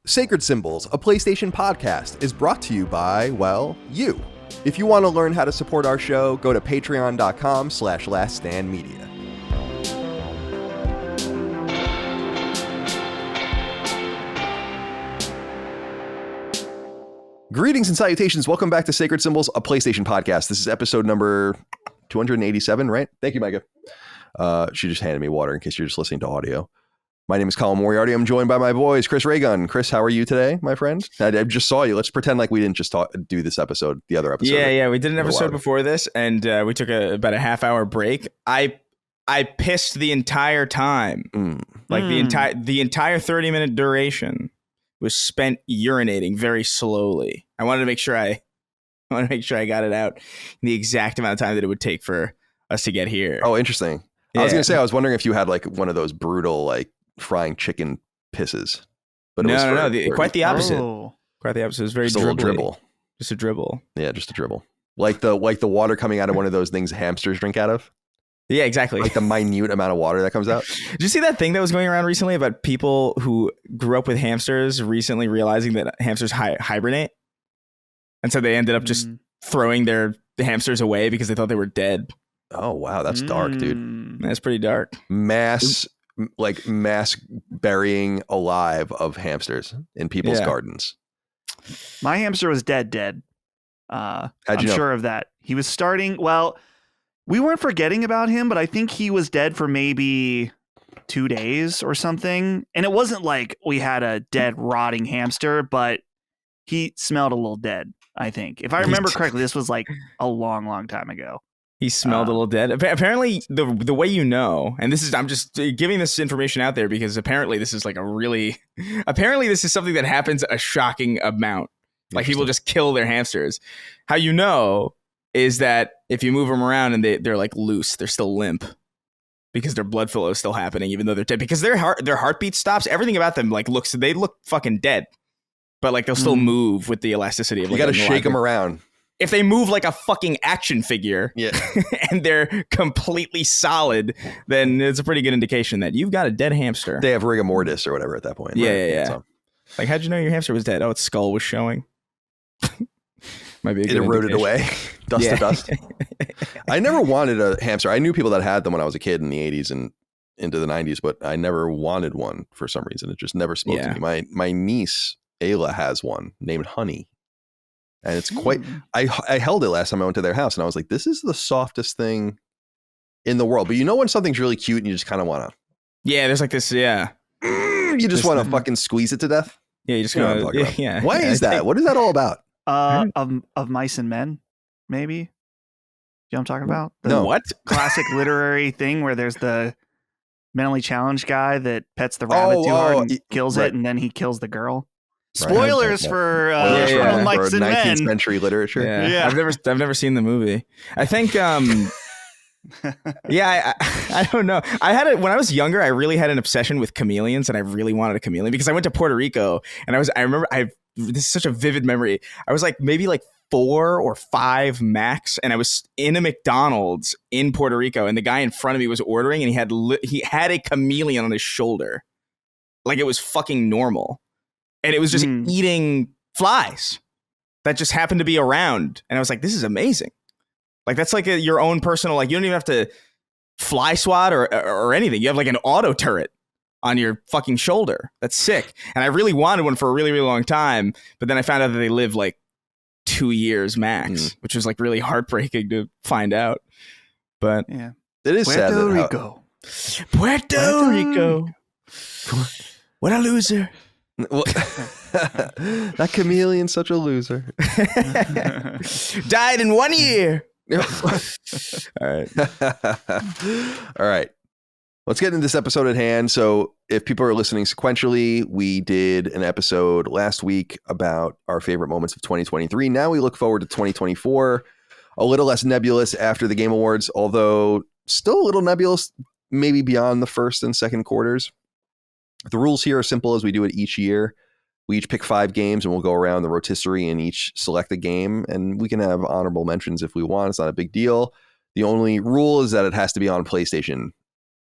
Sacred Symbols, a PlayStation podcast, is brought to you by, well, you. If you want to learn how to support our show, go to patreon.com/laststandmedia. Greetings and salutations. Welcome back to Sacred Symbols, a PlayStation podcast. This is episode number 287, right? Thank you, Micah. She just handed me water in case you're just listening to audio. My name is Colin Moriarty. I'm joined by my boys, Chris Raygun. Chris, how are you today, my friend? I just saw you. Let's pretend like we didn't just do this episode, the other episode. Yeah. We did an episode before this, and we took about a half-hour break. I pissed the entire time. The entire 30-minute duration was spent urinating very slowly. I wanted to make sure I got it out in the exact amount of time that it would take for us to get here. Oh, interesting. Yeah. I was going to say, I was wondering if you had like one of those brutal, like, frying chicken pisses. But no, quite the opposite. Oh. Quite the opposite. It was very dribble. Just a dribble. Yeah, just a dribble. Like the water coming out of one of those things hamsters drink out of. Yeah, exactly. Like the minute amount of water that comes out. Did you see that thing that was going around recently about people who grew up with hamsters recently realizing that hamsters hibernate? And so they ended up just throwing the hamsters away because they thought they were dead. Oh, wow. That's dark, dude. That's pretty dark. Mass burying alive of hamsters in people's gardens. My hamster was dead. How'd you I'm know? sure of that. He was starting, well, we weren't forgetting about him, but I think he was dead for maybe 2 days or something. And it wasn't like we had a dead, rotting hamster, but he smelled a little dead, I think. If I remember correctly, this was like a long, long time ago. He smelled a little dead. Apparently, the way you know, and I'm just giving this information out there because apparently this is this is something that happens a shocking amount. Like people just kill their hamsters. How you know is that if you move them around and they're like loose, they're still limp because their blood flow is still happening even though they're dead. Because their heartbeat stops. Everything about them they look fucking dead, but like they'll still move with the elasticity of. You got to shake them around. If they move like a fucking action figure and they're completely solid, then it's a pretty good indication that you've got a dead hamster. They have rigor mortis or whatever at that point. Yeah, right? yeah. So. Like, how'd you know your hamster was dead? Oh, its skull was showing. Might be a good eroded away. Dust to dust. I never wanted a hamster. I knew people that had them when I was a kid in the 80s and into the 90s, but I never wanted one for some reason. It just never spoke to me. My niece, Ayla, has one named Honey. And it's quite, I held it last time I went to their house and I was like, this is the softest thing in the world. But you know when something's really cute and you just kind of want to. Yeah, there's like this, You just want to fucking squeeze it to death. Yeah, you just want to. Yeah. Why is that? What is that all about? Of Mice and Men, maybe? You know what I'm talking about? No. What? Classic literary thing where there's the mentally challenged guy that pets the rabbit too hard and kills it and then he kills the girl. Spoilers for Mice and 19th Men. century literature. Yeah. I've never seen the movie. I think I don't know. When I was younger, I really had an obsession with chameleons and I really wanted a chameleon because I went to Puerto Rico and I remember this is such a vivid memory. I was like maybe like 4 or 5 max and I was in a McDonald's in Puerto Rico and the guy in front of me was ordering and he had a chameleon on his shoulder. Like it was fucking normal. And it was just eating flies that just happened to be around. And I was like, this is amazing. Like, that's like your own personal, like, you don't even have to fly swat or anything. You have like an auto turret on your fucking shoulder. That's sick. And I really wanted one for a really, really long time. But then I found out that they live like 2 years max, which was like really heartbreaking to find out. But yeah, it is sad. Puerto Rico. What a loser. Well, that chameleon's such a loser. Died in 1 year. All right. Let's get into this episode at hand. So if people are listening sequentially, we did an episode last week about our favorite moments of 2023. Now we look forward to 2024. A little less nebulous after the Game Awards, although still a little nebulous maybe beyond the first and second quarters. The rules here are simple as we do it each year. We each pick 5 games and we'll go around the rotisserie and each select a game, and we can have honorable mentions if we want. It's not a big deal. The only rule is that it has to be on PlayStation.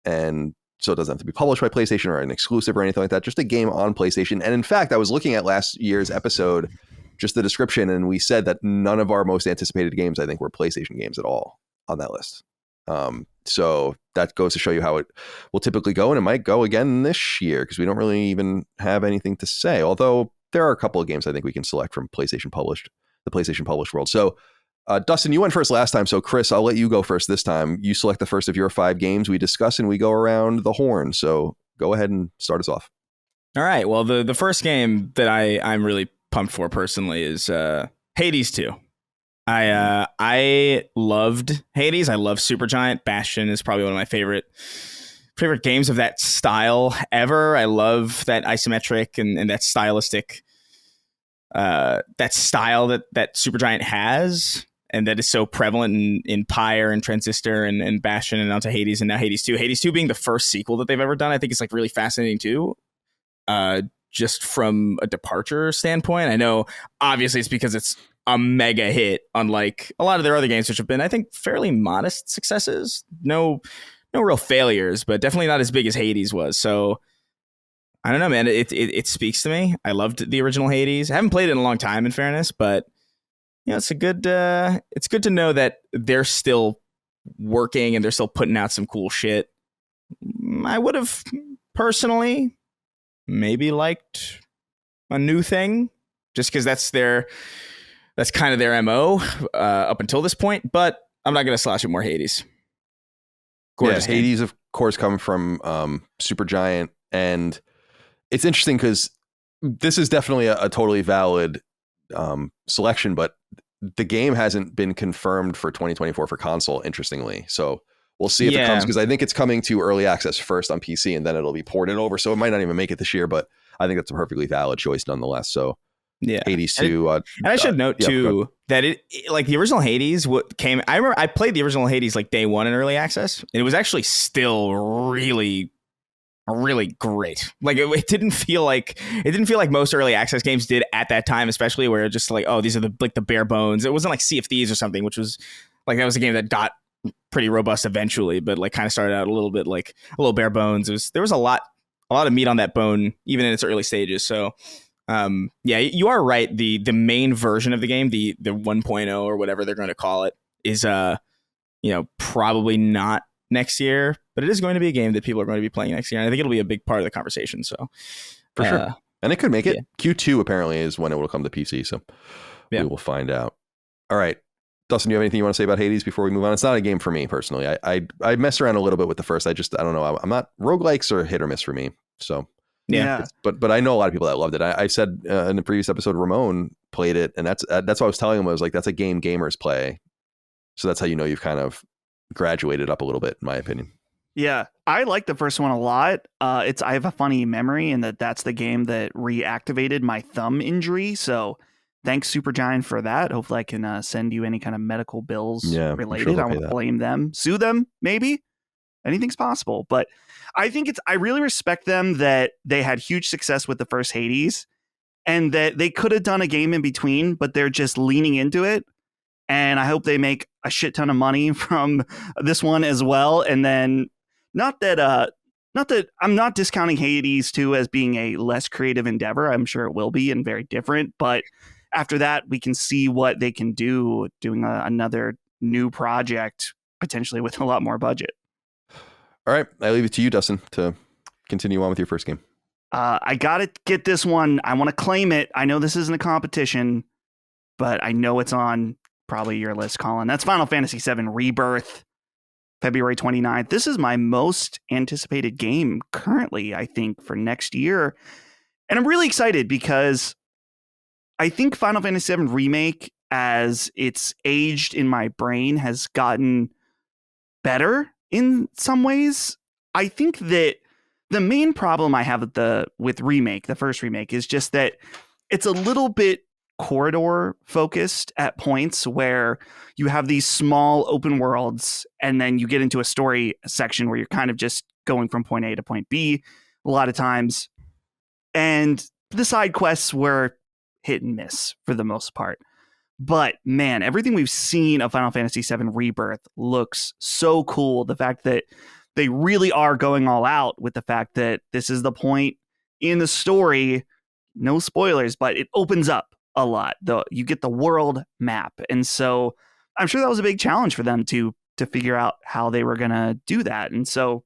And So it doesn't have to be published by PlayStation or an exclusive or anything like that. Just a game on PlayStation. And in fact, I was looking at last year's episode, just the description, and we said that none of our most anticipated games, I think, were PlayStation games at all on that list. So that goes to show you how it will typically go, and it might go again this year because we don't really even have anything to say. Although there are a couple of games I think we can select from the PlayStation published world. So Dustin, you went first last time. So Chris, I'll let you go first this time. You select the first of your 5 games we discuss, and we go around the horn. So go ahead and start us off. All right. Well, the first game that I'm really pumped for personally is Hades 2. I loved Hades. I love Supergiant. Bastion is probably one of my favorite games of that style ever. I love that isometric and that stylistic that style that Supergiant has, and that is so prevalent in Pyre and Transistor and Bastion and now to Hades and now Hades 2. Hades 2 being the first sequel that they've ever done, I think it's like really fascinating too. Just from a departure standpoint. I know obviously it's because it's a mega hit, unlike a lot of their other games, which have been, I think, fairly modest successes. No real failures, but definitely not as big as Hades was. So I don't know, man. It speaks to me. I loved the original Hades. I haven't played it in a long time, in fairness, but you know, it's good to know that they're still working and they're still putting out some cool shit. I would have personally maybe liked a new thing, just because that's kind of their MO up until this point, but I'm not going to slash it more Hades. Gorgeous game. Hades, of course, come from Supergiant, and it's interesting because this is definitely a totally valid selection, but the game hasn't been confirmed for 2024 for console, interestingly. So we'll see if it comes, because I think it's coming to early access first on PC, and then it'll be ported over. So it might not even make it this year, but I think that's a perfectly valid choice nonetheless. So yeah, Hades 2. And I should note too that it like the original Hades came. I remember I played the original Hades like day one in early access, and it was actually still really great. Like it didn't feel like most early access games did at that time, especially where it just like, oh, these are the bare bones. It wasn't like Sea of Thieves or something, which was like, that was a game that got pretty robust eventually, but like kind of started out a little bit like a little bare bones. There was a lot of meat on that bone even in its early stages. So yeah, you are right. The main version of the game, the 1.0 or whatever they're going to call it, is probably not next year, but it is going to be a game that people are going to be playing next year, and I think it'll be a big part of the conversation. So for sure, and it could make it. Yeah. Q2 apparently is when it will come to PC, so we will find out. All right, Dustin, do you have anything you want to say about Hades before we move on? It's not a game for me personally. I messed around a little bit with the first. I don't know. I'm not, roguelikes are hit or miss for me. So yeah. But I know a lot of people that loved it. I said in the previous episode, Ramon played it, and that's what I was telling him. I was like, that's a game gamers play. So that's how you know you've kind of graduated up a little bit, in my opinion. Yeah, I like the first one a lot. I have a funny memory in that's the game that reactivated my thumb injury. So thanks, Supergiant, for that. Hopefully I can send you any kind of medical bills related. Sure I won't blame them. Sue them, maybe. Anything's possible. But I think I really respect them that they had huge success with the first Hades, and that they could have done a game in between, but they're just leaning into it. And I hope they make a shit ton of money from this one as well. And then not that I'm not discounting Hades 2 as being a less creative endeavor. I'm sure it will be, and very different. But after that, we can see what they can do doing another new project, potentially with a lot more budget. All right. I leave it to you, Dustin, to continue on with your first game. I got to get this one. I want to claim it. I know this isn't a competition, but I know it's on probably your list, Colin. That's Final Fantasy VII Rebirth, February 29th. This is my most anticipated game currently, I think, for next year. And I'm really excited because I think Final Fantasy VII Remake, as it's aged in my brain, has gotten better in some ways. I think that the main problem I have with Remake, the first Remake, is just that it's a little bit corridor focused at points, where you have these small open worlds and then you get into a story section where you're kind of just going from point A to point B a lot of times. And the side quests were hit and miss for the most part. But man, everything we've seen of Final Fantasy VII Rebirth looks so cool. The fact that they really are going all out with the fact that this is the point in the story. No spoilers, but it opens up a lot. You get the world map, and so I'm sure that was a big challenge for them to figure out how they were going to do that. And so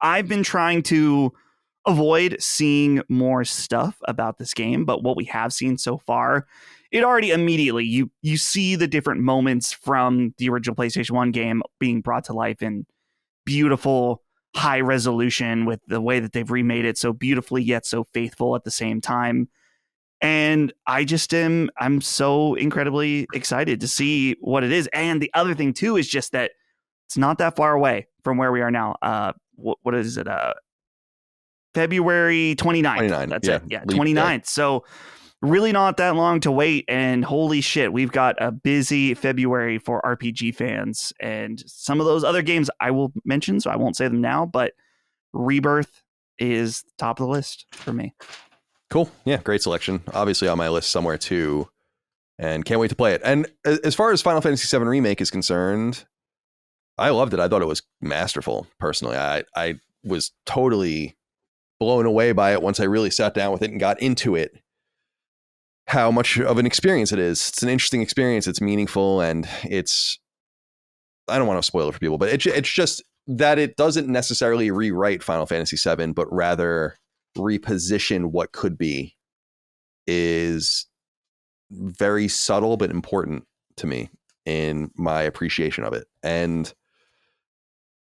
I've been trying to avoid seeing more stuff about this game, but what we have seen so far, it already immediately you see the different moments from the original PlayStation 1 game being brought to life in beautiful high resolution with the way that they've remade it so beautifully yet so faithful at the same time. And I'm so incredibly excited to see what it is. And the other thing too is just that it's not that far away from where we are now. What is it? February 29th. 29. That's yeah. it. Yeah, 29th. So really not that long to wait. And holy shit, we've got a busy February for RPG fans. And some of those other games I will mention, so I won't say them now, but Rebirth is top of the list for me. Cool. Yeah, great selection. Obviously on my list somewhere too. And can't wait to play it. And as far as Final Fantasy VII Remake is concerned, I loved it. I thought it was masterful, personally. I was totally blown away by it once I really sat down with it and got into it. How much of an experience it is. It's an interesting experience. It's meaningful, and I don't want to spoil it for people, but it's just that it doesn't necessarily rewrite Final Fantasy VII, but rather reposition what could be, is very subtle but important to me in my appreciation of it. And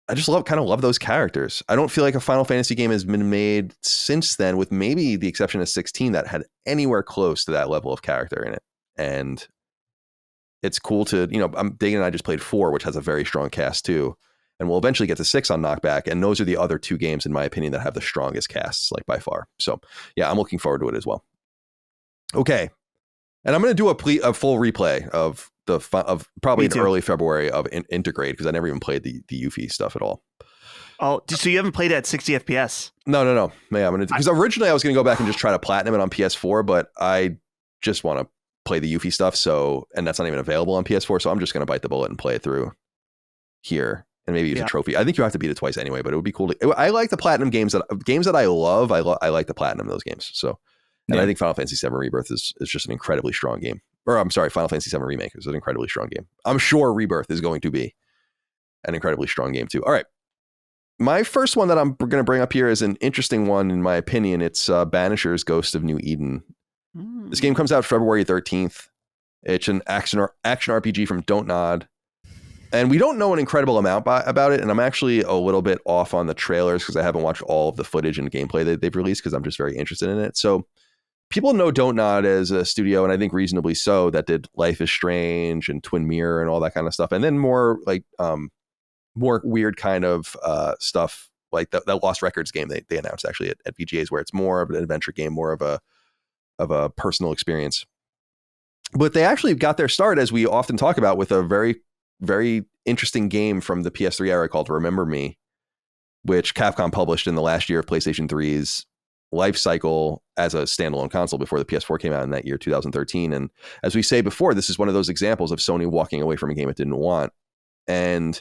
I just love those characters. I don't feel like a Final Fantasy game has been made since then, with maybe the exception of 16, that had anywhere close to that level of character in it. And it's cool to, Dagan and I just played 4, which has a very strong cast too. And we'll eventually get to 6 on Knockback. And those are the other 2 games, in my opinion, that have the strongest casts, like by far. So yeah, I'm looking forward to it as well. Okay. And I'm going to do a full replay of probably in early February of Integrate, because I never even played the Yuffie stuff at all. Oh, so you haven't played at 60 FPS? No. Yeah, I'm going to, because originally I was going to go back and just try to platinum it on PS4, but I just want to play the Yuffie stuff. So, and that's not even available on PS4. So I'm just going to bite the bullet and play it through here. And maybe use a trophy. I think you have to beat it twice anyway, but it would be cool I like the platinum games that I love. I like the platinum of those games. So, and I think Final Fantasy VII Rebirth is just an incredibly strong game. Or I'm sorry, Final Fantasy VII Remake is an incredibly strong game. I'm sure Rebirth is going to be an incredibly strong game too. All right. My first one that I'm going to bring up here is an interesting one, in my opinion. It's Banisher's Ghost of New Eden. This game comes out February 13th. It's an action RPG from Don't Nod. And we don't know an incredible amount about it. And I'm actually a little bit off on the trailers because I haven't watched all of the footage and gameplay that they've released, because I'm just very interested in it. So people know Don't Nod as a studio, and I think reasonably so, that did Life is Strange and Twin Mirror and all that kind of stuff. And then more like more weird kind of stuff like that Lost Records game they announced actually at VGAs, where it's more of an adventure game, more of a personal experience. But they actually got their start, as we often talk about, with a very, very interesting game from the PS3 era called Remember Me, which Capcom published in the last year of PlayStation 3's life cycle as a standalone console before the PS4 came out in that year, 2013. And as we say before, this is one of those examples of Sony walking away from a game it didn't want. And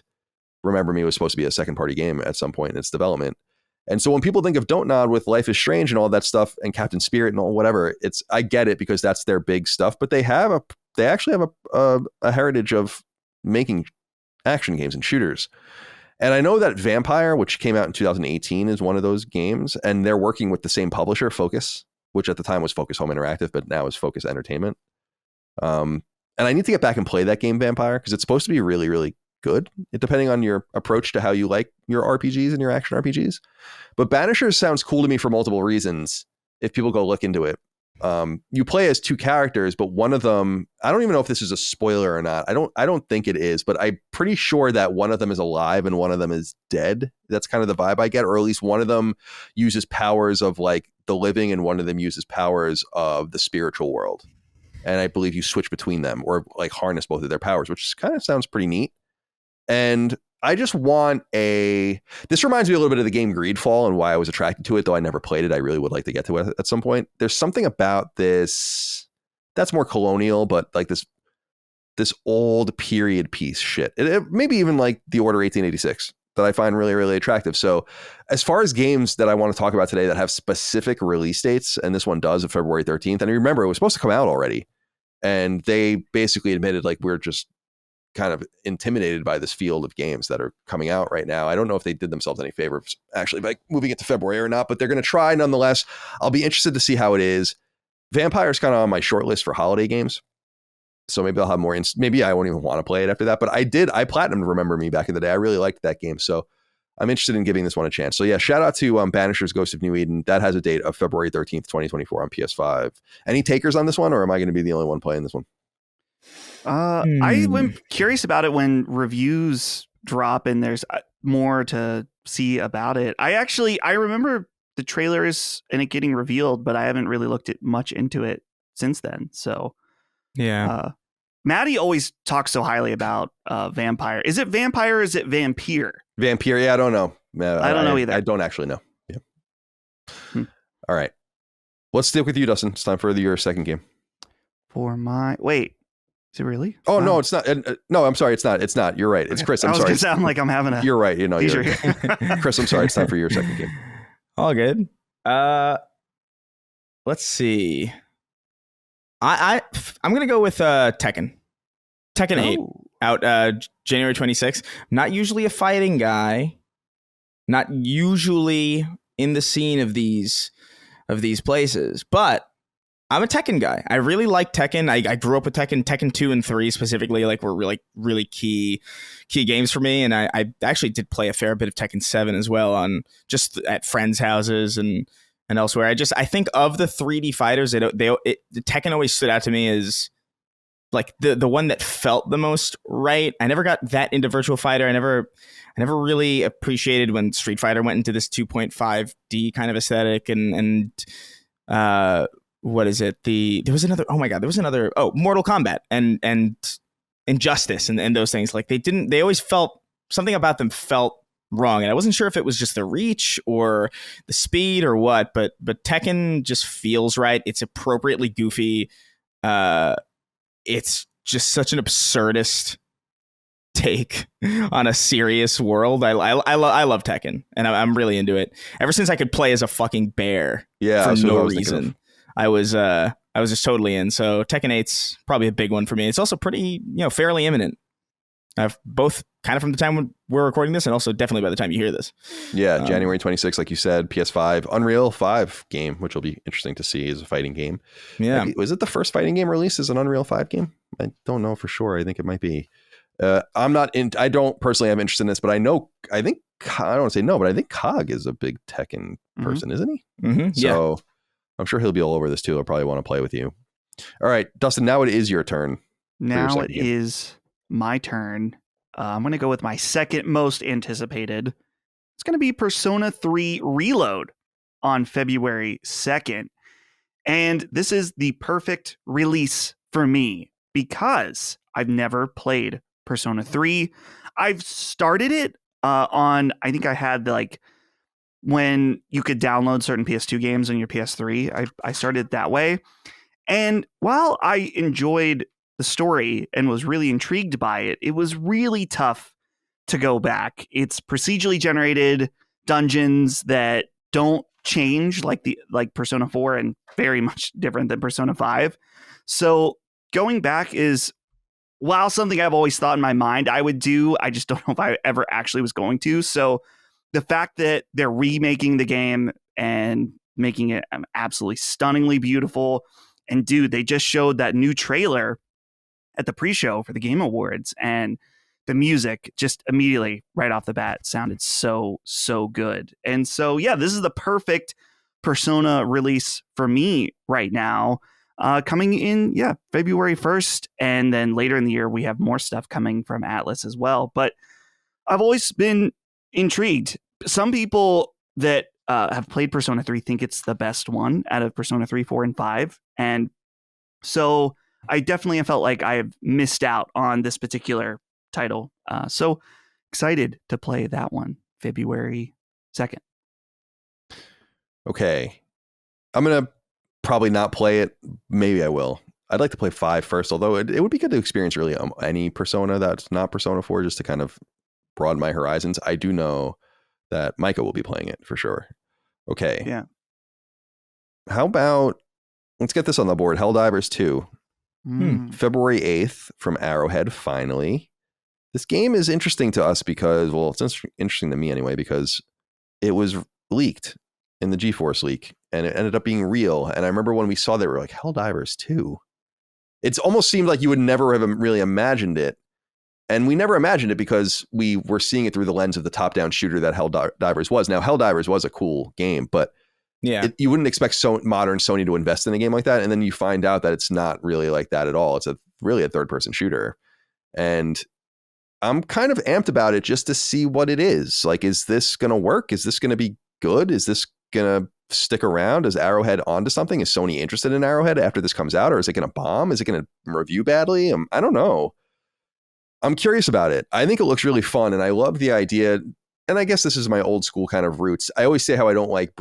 Remember Me was supposed to be a second party game at some point in its development. And so when people think of Don't Nod with Life is Strange and all that stuff and Captain Spirit and all whatever, I get it, because that's their big stuff, but they actually have a heritage of making action games and shooters. And I know that Vampire, which came out in 2018, is one of those games, and they're working with the same publisher, Focus, which at the time was Focus Home Interactive, but now is Focus Entertainment. And I need to get back and play that game, Vampire, because it's supposed to be really, really good, depending on your approach to how you like your RPGs and your action RPGs. But Banishers sounds cool to me for multiple reasons. If people go look into it, you play as 2 characters, but one of them, I don't even know if this is a spoiler or not. I don't think it is, but I'm pretty sure that one of them is alive and one of them is dead. That's kind of the vibe I get, or at least one of them uses powers of like the living and one of them uses powers of the spiritual world. And I believe you switch between them, or like harness both of their powers, which kind of sounds pretty neat. And I just want this reminds me a little bit of the game Greedfall and why I was attracted to it, though I never played it. I really would like to get to it at some point. There's something about this that's more colonial, but like this old period piece shit. It maybe even like The Order 1886. that I find really, really attractive. So as far as games that I want to talk about today that have specific release dates, and this one does of February 13th, and I remember it was supposed to come out already. And they basically admitted like we're just kind of intimidated by this field of games that are coming out right now. I don't know if they did themselves any favors actually by moving it to February or not, but they're going to try nonetheless. I'll be interested to see how it is. Vampire's kind of on my short list for holiday games. So maybe I'll have more. Maybe I won't even want to play it after that. But I platinumed Remember Me back in the day. I really liked that game. So I'm interested in giving this one a chance. So yeah, shout out to Banisher's Ghost of New Eden. That has a date of February 13th, 2024 on PS5. Any takers on this one, or am I going to be the only one playing this one? I'm curious about it when reviews drop and there's more to see about it. I remember the trailers and it getting revealed, but I haven't really looked at much into it since then. So yeah. Maddie always talks so highly about Vampire. Is it Vampire or is it Vampire? Vampire, yeah, I don't know. I don't know either. I don't actually know. Yeah. All right. Let's stick with you, Dustin. It's time for your second game. Wait, is it really? Oh, no, it's not. No, I'm sorry. It's not. It's not. You're right. It's Chris. I'm sorry. I was going to sound like I'm having a... You're right. You're Chris, I'm sorry. It's time for your second game. All good. Let's see. I'm gonna go with Tekken 8 out January 26th. Not usually a fighting guy, not usually in the scene of these places, but I'm a Tekken guy. I really like Tekken. I grew up with Tekken 2 and 3 specifically, like were really key games for me, and I actually did play a fair bit of Tekken 7 as well on just at friends' houses and elsewhere. I think of the 3D fighters, Tekken always stood out to me as like the one that felt the most right. I never got that into Virtual Fighter. I never really appreciated when Street Fighter went into this 2.5D kind of aesthetic and what is it? There was another Mortal Kombat and Injustice and those things. Like they always felt something about them felt wrong, and I wasn't sure if it was just the reach or the speed or what, but Tekken just feels right. It's appropriately goofy. It's just such an absurdist take on a serious world. I love Tekken, and I'm really into it. Ever since I could play as a fucking bear, for no reason, I was just totally in. So Tekken 8's probably a big one for me. It's also pretty, fairly imminent. Both kind of from the time when we're recording this and also definitely by the time you hear this. Yeah, January 26th, like you said, PS5, Unreal 5 game, which will be interesting to see as a fighting game. Yeah. Was it the first fighting game released as an Unreal 5 game? I don't know for sure. I think it might be. I don't personally have interest in this, but I don't want to say no, but I think Cog is a big Tekken person, isn't he? Mm-hmm. So I'm sure he'll be all over this too. He'll probably want to play with you. All right, Dustin, now it is your turn. Now it is my turn. I'm going to go with my second most anticipated. It's going to be Persona 3 Reload on February 2nd. And this is the perfect release for me because I've never played Persona 3. I've started it on, I think I had when you could download certain PS2 games on your PS3. I started it that way. And while I enjoyed the story and was really intrigued by it, it was really tough to go back. It's procedurally generated dungeons that don't change like Persona 4 and very much different than Persona 5. So going back is, while something I've always thought in my mind I would do, I just don't know if I ever actually was going to. So the fact that they're remaking the game and making it absolutely stunningly beautiful, and dude, they just showed that new trailer at the pre-show for the Game Awards, and the music just immediately right off the bat sounded so good. And so, yeah, this is the perfect Persona release for me right now, coming in, February 1st. And then later in the year, we have more stuff coming from Atlas as well. But I've always been intrigued. Some people that have played Persona 3 think it's the best one out of Persona 3, 4, and 5. And so I definitely have felt like I have missed out on this particular title. So excited to play that one February 2nd. Okay. I'm going to probably not play it. Maybe I will. I'd like to play 5 first, although it would be good to experience really any Persona that's not Persona 4, just to kind of broaden my horizons. I do know that Micah will be playing it for sure. Okay. Yeah. How about, let's get this on the board. Helldivers 2, February 8th from Arrowhead, finally. This game is interesting to us because, well, it's interesting to me anyway, because it was leaked in the GeForce leak and it ended up being real. And I remember when we saw that, we were like, Helldivers 2? It's almost seemed like you would never have really imagined it. And we never imagined it because we were seeing it through the lens of the top-down shooter that Helldivers was. Now, Helldivers was a cool game, but you wouldn't expect modern Sony to invest in a game like that. And then you find out that it's not really like that at all. It's really a third-person shooter. And I'm kind of amped about it just to see what it is. Like, is this going to work? Is this going to be good? Is this going to stick around? Is Arrowhead onto something? Is Sony interested in Arrowhead after this comes out? Or is it going to bomb? Is it going to review badly? I don't know. I'm curious about it. I think it looks really fun, and I love the idea. And I guess this is my old school kind of roots. I always say how I don't like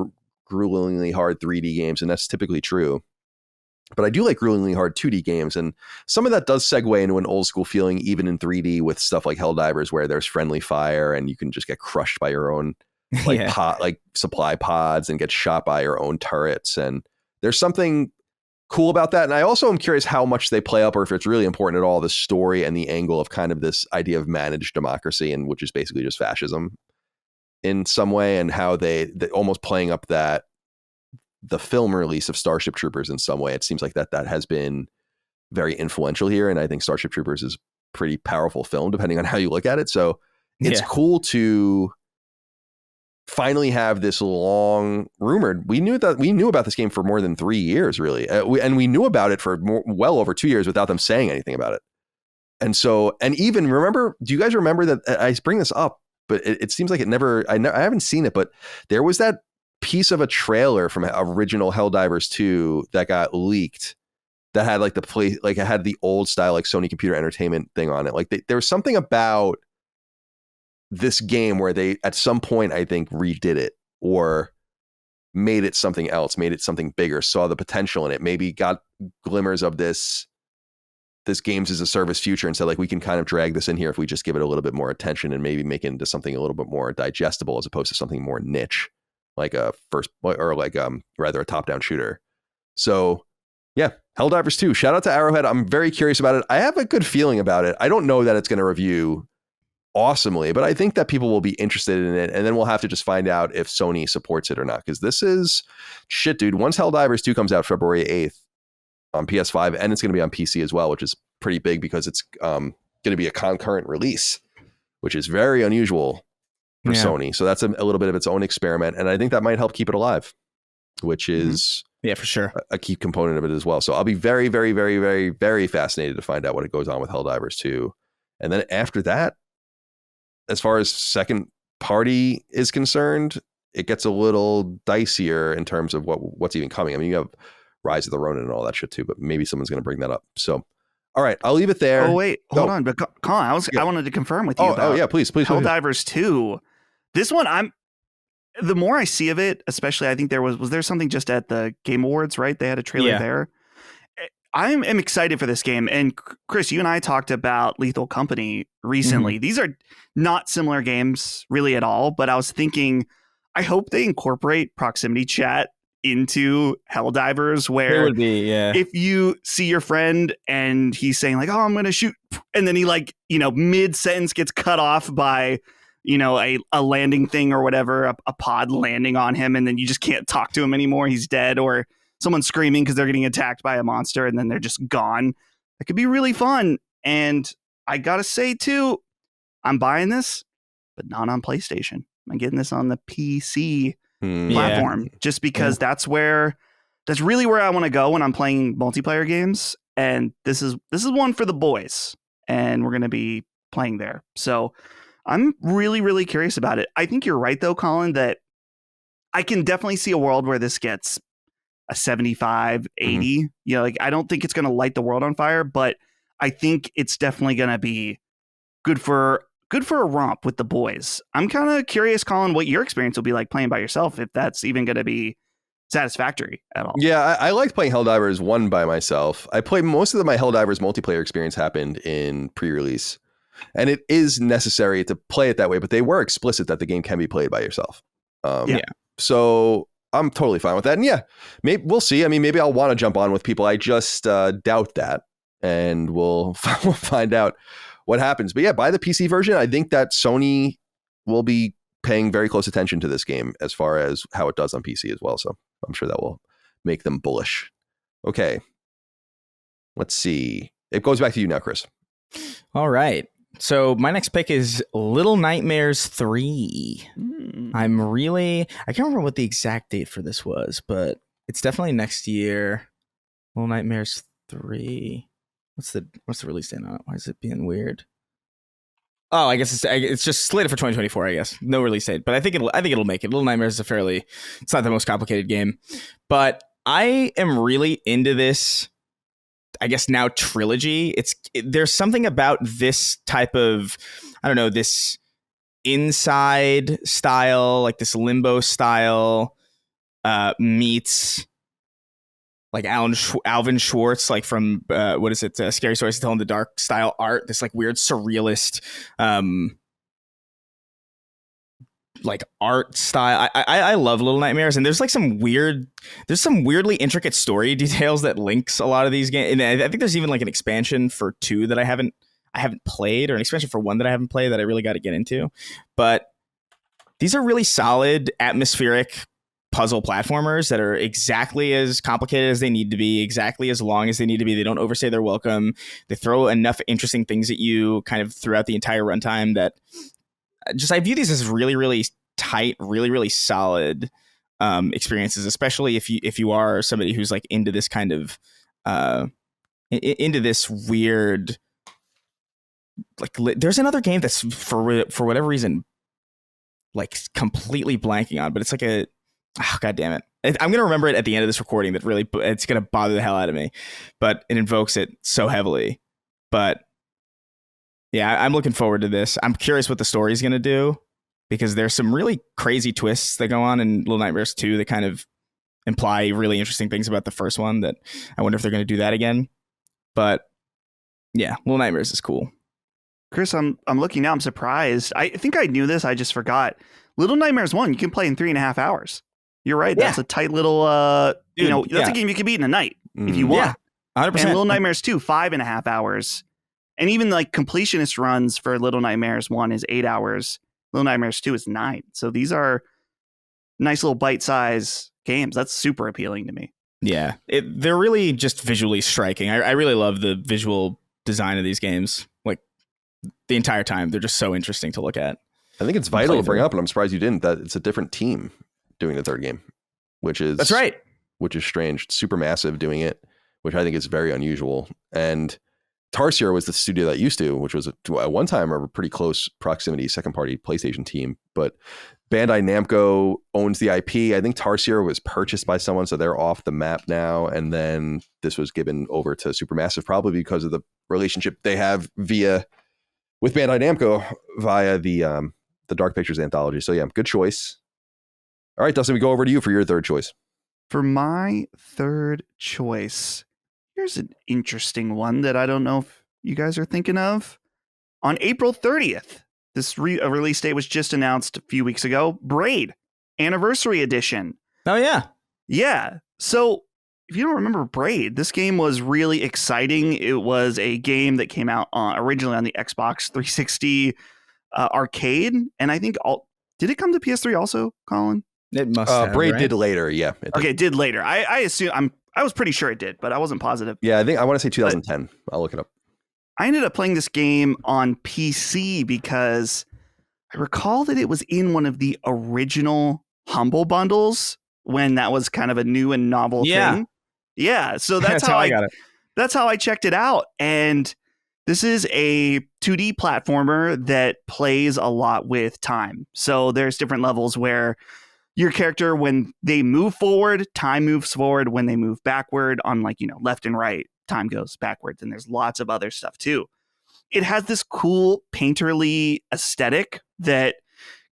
gruelingly hard 3D games, and that's typically true. But I do like gruelingly hard 2D games, and some of that does segue into an old school feeling, even in 3D, with stuff like Helldivers, where there's friendly fire and you can just get crushed by your own like supply pods and get shot by your own turrets. And there's something cool about that. And I also am curious how much they play up, or if it's really important at all, the story and the angle of kind of this idea of managed democracy, and which is basically just fascism in some way, and how they almost playing up that the film release of Starship Troopers in some way. It seems like that has been very influential here. And I think Starship Troopers is a pretty powerful film, depending on how you look at it. So it's cool to finally have this long rumored. We knew about this game for more than 3 years, really. And we knew about it for well over 2 years without them saying anything about it. And so, and even do you guys remember that I bring this up, but it seems like I haven't seen it, but there was that piece of a trailer from original Helldivers 2 that got leaked that had like it had the old style, like Sony Computer Entertainment thing on it. Like there was something about this game where they at some point, I think, redid it or made it something else, made it something bigger, saw the potential in it, maybe got glimmers of this games as a service future, and said, like, we can kind of drag this in here if we just give it a little bit more attention and maybe make it into something a little bit more digestible as opposed to something more niche, like a rather a top-down shooter. So yeah, Helldivers 2, shout out to Arrowhead. I'm very curious about it. I have a good feeling about it. I don't know that it's going to review awesomely, but I think that people will be interested in it, and then we'll have to just find out if Sony supports it or not, because this is shit, dude. Once Helldivers 2 comes out February 8th on PS5, and it's going to be on PC as well, which is pretty big because it's going to be a concurrent release, which is very unusual for Sony. So that's a little bit of its own experiment, and I think that might help keep it alive, which is for sure a key component of it as well. So I'll be very, very, very, very, very fascinated to find out what goes on with Helldivers 2. And then after that, as far as second party is concerned, it gets a little dicier in terms of what's even coming. I mean, you have Rise of the Ronin and all that shit too, but maybe someone's going to bring that up. So, all right, I'll leave it there. Oh wait, hold on, but Colin, I wanted to confirm with you. Oh yeah, please. Helldivers 2. This one, the more I see of it, especially, I think was there something just at the Game Awards, right? They had a trailer there. I am excited for this game. And Chris, you and I talked about Lethal Company recently. These are not similar games really at all, but I was thinking, I hope they incorporate proximity chat into Helldivers, where it would be, if you see your friend and he's saying like, oh, I'm going to shoot, and then he mid sentence gets cut off by, a landing thing or whatever, a pod landing on him, and then you just can't talk to him anymore. He's dead, or someone screaming because they're getting attacked by a monster and then they're just gone. It could be really fun. And I gotta say too, I'm buying this, but not on PlayStation. I'm getting this on the PC platform, just because that's really where I want to go when I'm playing multiplayer games. And this is one for the boys, and we're going to be playing there. So I'm really, really curious about it. I think you're right though, Colin, that I can definitely see a world where this gets a 75, 80. I don't think it's going to light the world on fire, but I think it's definitely going to be good for a romp with the boys. I'm kind of curious, Colin, what your experience will be like playing by yourself, if that's even going to be satisfactory at all. Yeah, I liked playing Helldivers 1 by myself. I played most of my Helldivers multiplayer experience happened in pre-release. And it is necessary to play it that way, but they were explicit that the game can be played by yourself. Yeah. So I'm totally fine with that. And yeah, maybe we'll see. I mean, maybe I'll want to jump on with people. I just doubt that. And we'll find out what happens. But yeah, buy the PC version. I think that Sony will be paying very close attention to this game as far as how it does on PC as well. So I'm sure that will make them bullish. Okay. Let's see. It goes back to you now, Chris. All right. So my next pick is Little Nightmares 3. I can't remember what the exact date for this was, but it's definitely next year. Little Nightmares 3. What's the release date on it? Why is it being weird? Oh, I guess it's just slated for 2024, I guess. No release date, but I think it'll make it. Little Nightmares is it's not the most complicated game, but I am really into this, I guess now, trilogy. There's something about this type of, I don't know, this inside style, like this limbo style meets like Alvin Schwartz, like from what is it? Scary Stories to Tell in the Dark style art. This like weird surrealist, like art style. I love Little Nightmares, and there's some weirdly intricate story details that links a lot of these games. And I think there's even like an expansion for 2 that I haven't played, or an expansion for 1 that I haven't played that I really got to get into. But these are really solid atmospheric puzzle platformers that are exactly as complicated as they need to be, exactly as long as they need to be. They don't overstay their welcome. They throw enough interesting things at you kind of throughout the entire runtime that I view these as really, really tight, really, really solid experiences, especially if you are somebody who's like into this kind of into this weird, like there's another game that's for whatever reason like completely blanking on, but it's like God damn it. I'm going to remember it at the end of this recording. That really, it's going to bother the hell out of me, but it invokes it so heavily. But yeah, I'm looking forward to this. I'm curious what the story's going to do, because there's some really crazy twists that go on in Little Nightmares 2 that kind of imply really interesting things about the first one that I wonder if they're going to do that again. But yeah, Little Nightmares is cool. Chris, I'm looking now. I'm surprised. I think I knew this. I just forgot. Little Nightmares 1, you can play in 3.5 hours. You're right. Yeah. That's a tight little, Dude, that's a game you can beat in a night if you want. Yeah, 100%. And Little Nightmares 2, 5.5 hours. And even like completionist runs for Little Nightmares 1 is 8 hours. Little Nightmares 2 is 9. So these are nice little bite-size games. That's super appealing to me. Yeah, they're really just visually striking. I really love the visual design of these games. Like the entire time, they're just so interesting to look at. I think it's vital to bring up, and I'm surprised you didn't, that it's a different team doing the third game, that's right. Which is strange. Supermassive doing it, which I think is very unusual. And Tarsier was the studio that used to, which was at one time a pretty close proximity second party PlayStation team. But Bandai Namco owns the IP. I think Tarsier was purchased by someone, so they're off the map now. And then this was given over to Supermassive, probably because of the relationship they have with Bandai Namco via the Dark Pictures anthology. So yeah, good choice. All right, Dustin, we go over to you for your third choice. For my third choice, here's an interesting one that I don't know if you guys are thinking of. On April 30th, this release date was just announced a few weeks ago. Braid Anniversary Edition. Oh, yeah. Yeah. So if you don't remember Braid, this game was really exciting. It was a game that came out originally on the Xbox 360 arcade. And I think did it come to PS3 also, Colin? It must have. Braid right? did later. Yeah. It did later. I assume I was pretty sure it did, but I wasn't positive. Yeah, I want to say 2010. I'll look it up. I ended up playing this game on PC because I recall that it was in one of the original Humble bundles when that was kind of a new and novel thing. Yeah. So that's how I got it. That's how I checked it out. And this is a 2D platformer that plays a lot with time. So there's different levels where your character, when they move forward, time moves forward. When they move backward on left and right, time goes backwards. And there's lots of other stuff too. It has this cool painterly aesthetic that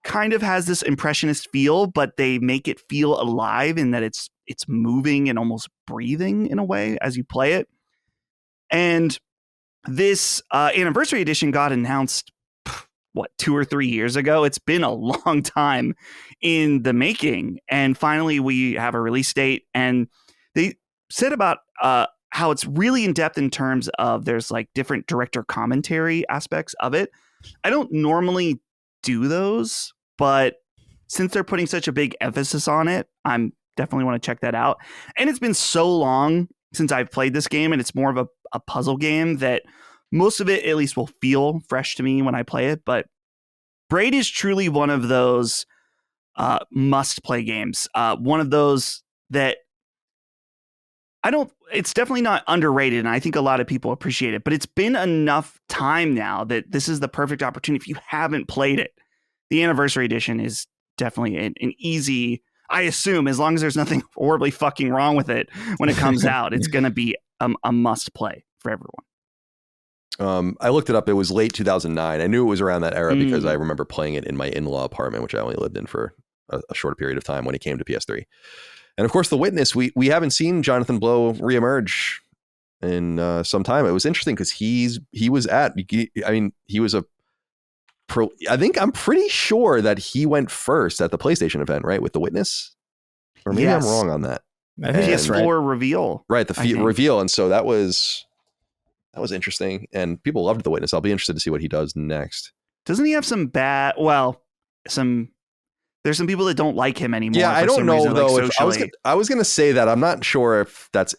kind of has this impressionist feel, but they make it feel alive in that it's moving and almost breathing in a way as you play it. And this anniversary edition got announced, 2 or 3 years ago. It's been a long time in the making, and finally we have a release date. And they said about how it's really in depth in terms of there's like different director commentary aspects of it. I don't normally do those, but since they're putting such a big emphasis on it, I'm definitely want to check that out. And it's been so long since I've played this game, and it's more of a puzzle game that most of it at least will feel fresh to me when I play it. But Braid is truly one of those must play games. One of those that it's definitely not underrated, and I think a lot of people appreciate it, but it's been enough time now that this is the perfect opportunity. If you haven't played it, the anniversary edition is definitely an easy, I assume, as long as there's nothing horribly fucking wrong with it when it comes out, it's going to be a must play for everyone. I looked it up. It was late 2009. I knew it was around that era because I remember playing it in my in-law apartment, which I only lived in for a short period of time when it came to PS3. And of course, The Witness, we haven't seen Jonathan Blow reemerge in some time. It was interesting because he was I'm pretty sure that he went first at the PlayStation event, right? With The Witness, or maybe I'm wrong on that. I think that's right. PS4 reveal. Right. The reveal. And so that was interesting, and people loved The Witness. I'll be interested to see what he does next. Doesn't he have some bad? Well, there's some people that don't like him anymore. Yeah, I don't know though. Like, I was going to say that I'm not sure if that's.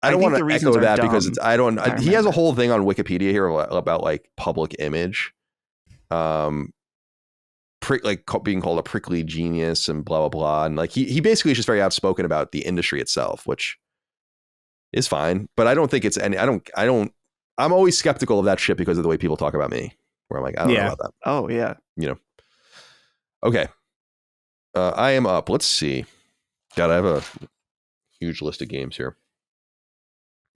I don't want to echo that because he has a whole thing on Wikipedia here about like public image, being called a prickly genius and blah blah blah, and like he basically is just very outspoken about the industry itself, which is fine, but I don't think it's any. I'm always skeptical of that shit because of the way people talk about me. Where I'm like, I don't know about that. Oh yeah, Okay, I am up. Let's see. God, I have a huge list of games here.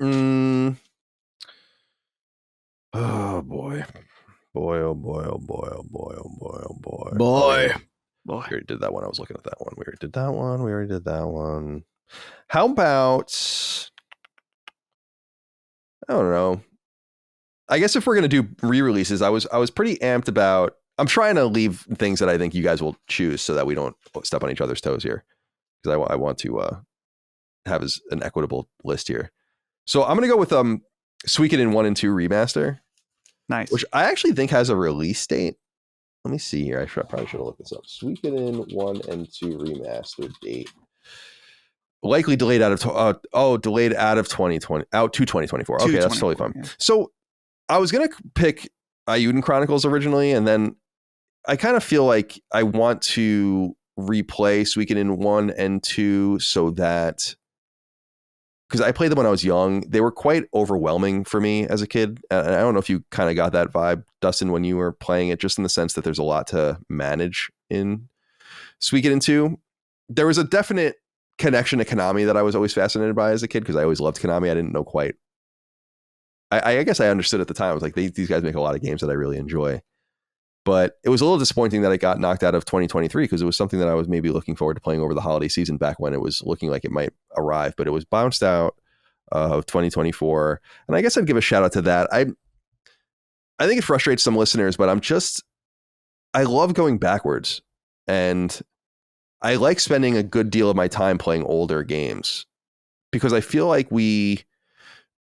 Oh boy. Oh boy. We already did that one. I was looking at that one. We already did that one. How about, I don't know. I guess if we're going to do re-releases, I was pretty amped about, I'm trying to leave things that I think you guys will choose so that we don't step on each other's toes here. Because I want to have an equitable list here. So I'm going to go with Suikoden 1 and 2 Remaster. Nice. Which I actually think has a release date. Let me see here. I probably should have looked this up. Suikoden 1 and 2 Remaster date. Likely delayed out of 2020, out to 2024. Okay, that's totally fine. Yeah. So I was going to pick Ayuden Chronicles originally, and then I kind of feel like I want to replay Suikoden 1 and 2 so that, because I played them when I was young, they were quite overwhelming for me as a kid. And I don't know if you kind of got that vibe, Dustin, when you were playing it, just in the sense that there's a lot to manage in Suikoden 2. There was a definite connection to Konami that I was always fascinated by as a kid, because I always loved Konami. I didn't know quite. I guess I understood at the time. I was like, these guys make a lot of games that I really enjoy. But it was a little disappointing that it got knocked out of 2023, because it was something that I was maybe looking forward to playing over the holiday season back when it was looking like it might arrive, but it was bounced out of 2024. And I guess I'd give a shout out to that. I think it frustrates some listeners, but I love going backwards, and I like spending a good deal of my time playing older games, because I feel like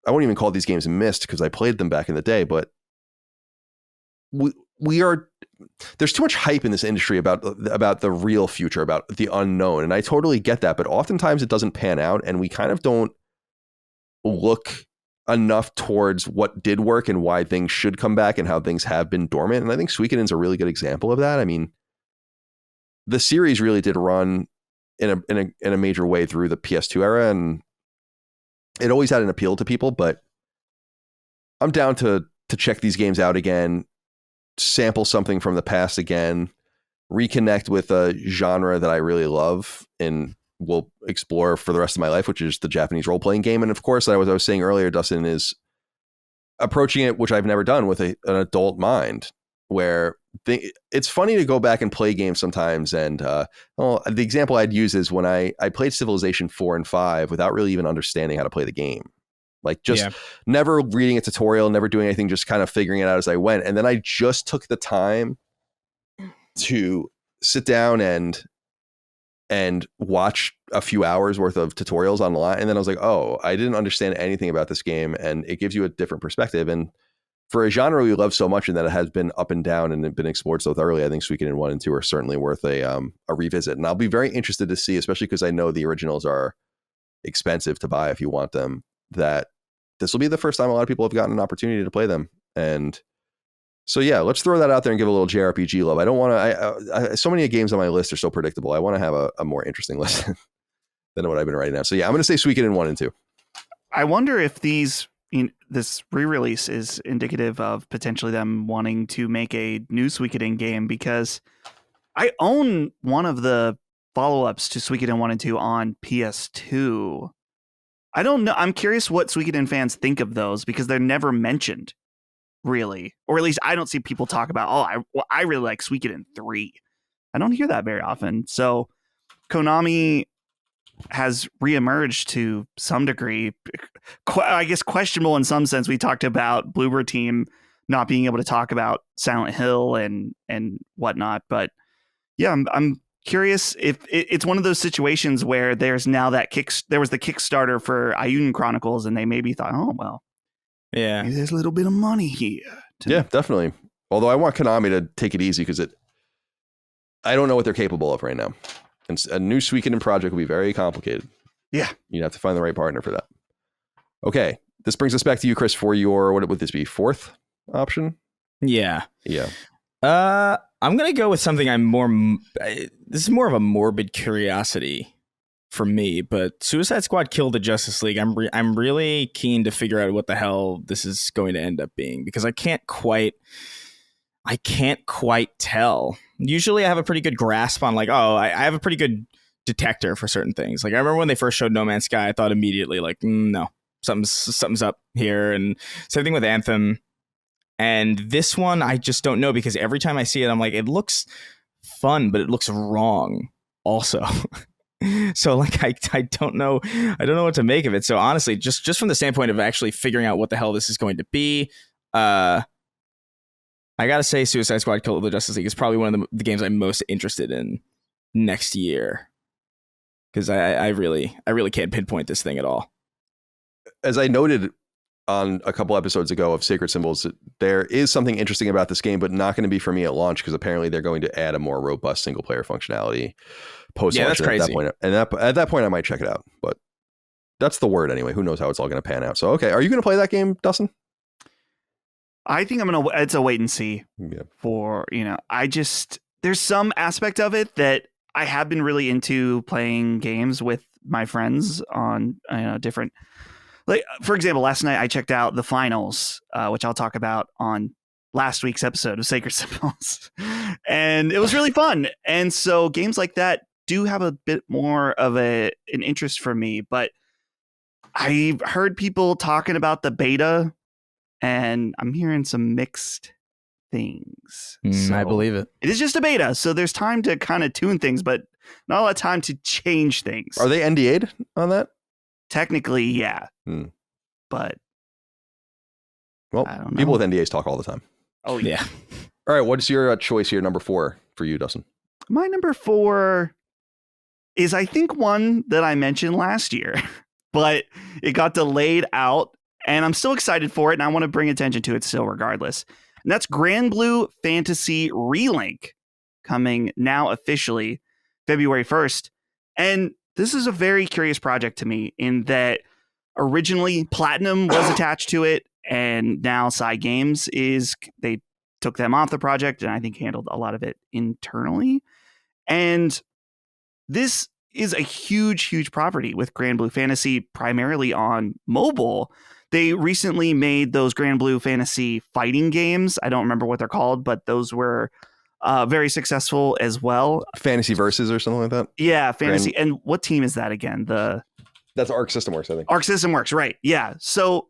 I won't even call these games missed because I played them back in the day, but there's too much hype in this industry about the real future, about the unknown. And I totally get that, but oftentimes it doesn't pan out, and we kind of don't look enough towards what did work and why things should come back and how things have been dormant. And I think Suikoden's a really good example of that. I mean, the series really did run in a major way through the PS2 era, and it always had an appeal to people, but I'm down to check these games out again, sample something from the past again, reconnect with a genre that I really love and will explore for the rest of my life, which is the Japanese role-playing game. And of course, I was saying earlier, Dustin, is approaching it, which I've never done, with an adult mind, where it's funny to go back and play games sometimes. And the example I'd use is when I played Civilization 4 and 5 without really even understanding how to play the game. Like just never reading a tutorial, never doing anything, just kind of figuring it out as I went. And then I just took the time to sit down and watch a few hours worth of tutorials online. And then I was like, oh, I didn't understand anything about this game. And it gives you a different perspective. And for a genre we love so much and that it has been up and down and been explored so thoroughly, I think Suikoden 1 and 2 are certainly worth a revisit. And I'll be very interested to see, especially because I know the originals are expensive to buy if you want them, that this will be the first time a lot of people have gotten an opportunity to play them. And so, yeah, let's throw that out there and give a little JRPG love. I don't want to, so many games on my list are so predictable. I want to have a more interesting list than what I've been writing now. So, yeah, I'm going to say Suikoden 1 and 2. I wonder if this re-release is indicative of potentially them wanting to make a new Suikoden game, because I own one of the follow-ups to Suikoden 1 and 2 on PS2. I don't know. I'm curious what Suikoden fans think of those, because they're never mentioned, really. Or at least I don't see people talk about, I really like Suikoden 3. I don't hear that very often. So Konami has reemerged to some degree. I guess questionable in some sense. We talked about Bloober Team not being able to talk about Silent Hill and whatnot. But yeah, I'm curious if it's one of those situations where there's now there was the Kickstarter for Ayuden Chronicles, and they maybe thought, oh, well, yeah, maybe there's a little bit of money here. Yeah, definitely. Although I want Konami to take it easy, because I don't know what they're capable of right now. And a new Suikoden project will be very complicated. Yeah. You'd have to find the right partner for that. Okay. This brings us back to you, Chris, for your, what would this be, fourth option? Yeah. Yeah. I'm going to go with something this is more of a morbid curiosity for me, but Suicide Squad killed the Justice League. I'm really keen to figure out what the hell this is going to end up being, because I can't quite tell. Usually I have a pretty good grasp on, like, I have a pretty good detector for certain things. Like, I remember when they first showed No Man's Sky, I thought immediately, like, no, something's up here. And same thing with Anthem. And this one, I just don't know, because every time I see it, I'm like, it looks fun, but it looks wrong also. So, like, I don't know what to make of it. So honestly, just from the standpoint of actually figuring out what the hell this is going to be, I gotta say, Suicide Squad Kill the Justice League is probably one of the games I'm most interested in next year, because I really can't pinpoint this thing at all. As I noted on a couple episodes ago of Sacred Symbols, there is something interesting about this game, but not going to be for me at launch, because apparently they're going to add a more robust single player functionality post-launch. Yeah, that's crazy. At that point, I might check it out. But that's the word anyway. Who knows how it's all going to pan out? So, okay, are you going to play that game, Dustin? I think it's a wait and see. Yeah. There's some aspect of it that I have been really into playing games with my friends on different, like, for example, last night I checked out the finals, which I'll talk about on last week's episode of Sacred Symbols, and it was really fun. And so games like that do have a bit more of an interest for me, but I heard people talking about the beta, and I'm hearing some mixed things. So I believe it. It is just a beta, so there's time to kind of tune things, but not a lot of time to change things. Are they NDA'd on that? Technically, yeah. But well, I don't know. People with NDAs talk all the time. Oh, yeah. All right, what's your choice here, number 4 for you, Dustin? My number 4 is, I think, one that I mentioned last year, but it got delayed out. And I'm still excited for it, and I want to bring attention to it still regardless. And that's Grand Blue Fantasy Relink, coming now officially February 1st. And this is a very curious project to me, in that originally Platinum was attached to it, and now Psy Games they took them off the project, and I think handled a lot of it internally. And this is a huge, huge property with Grand Blue Fantasy, primarily on mobile. They recently made those Grand Blue Fantasy fighting games. I don't remember what they're called, but those were very successful as well. Fantasy Versus or something like that? Yeah, Fantasy. And what team is that again? That's Arc System Works, I think. Arc System Works, right. Yeah. So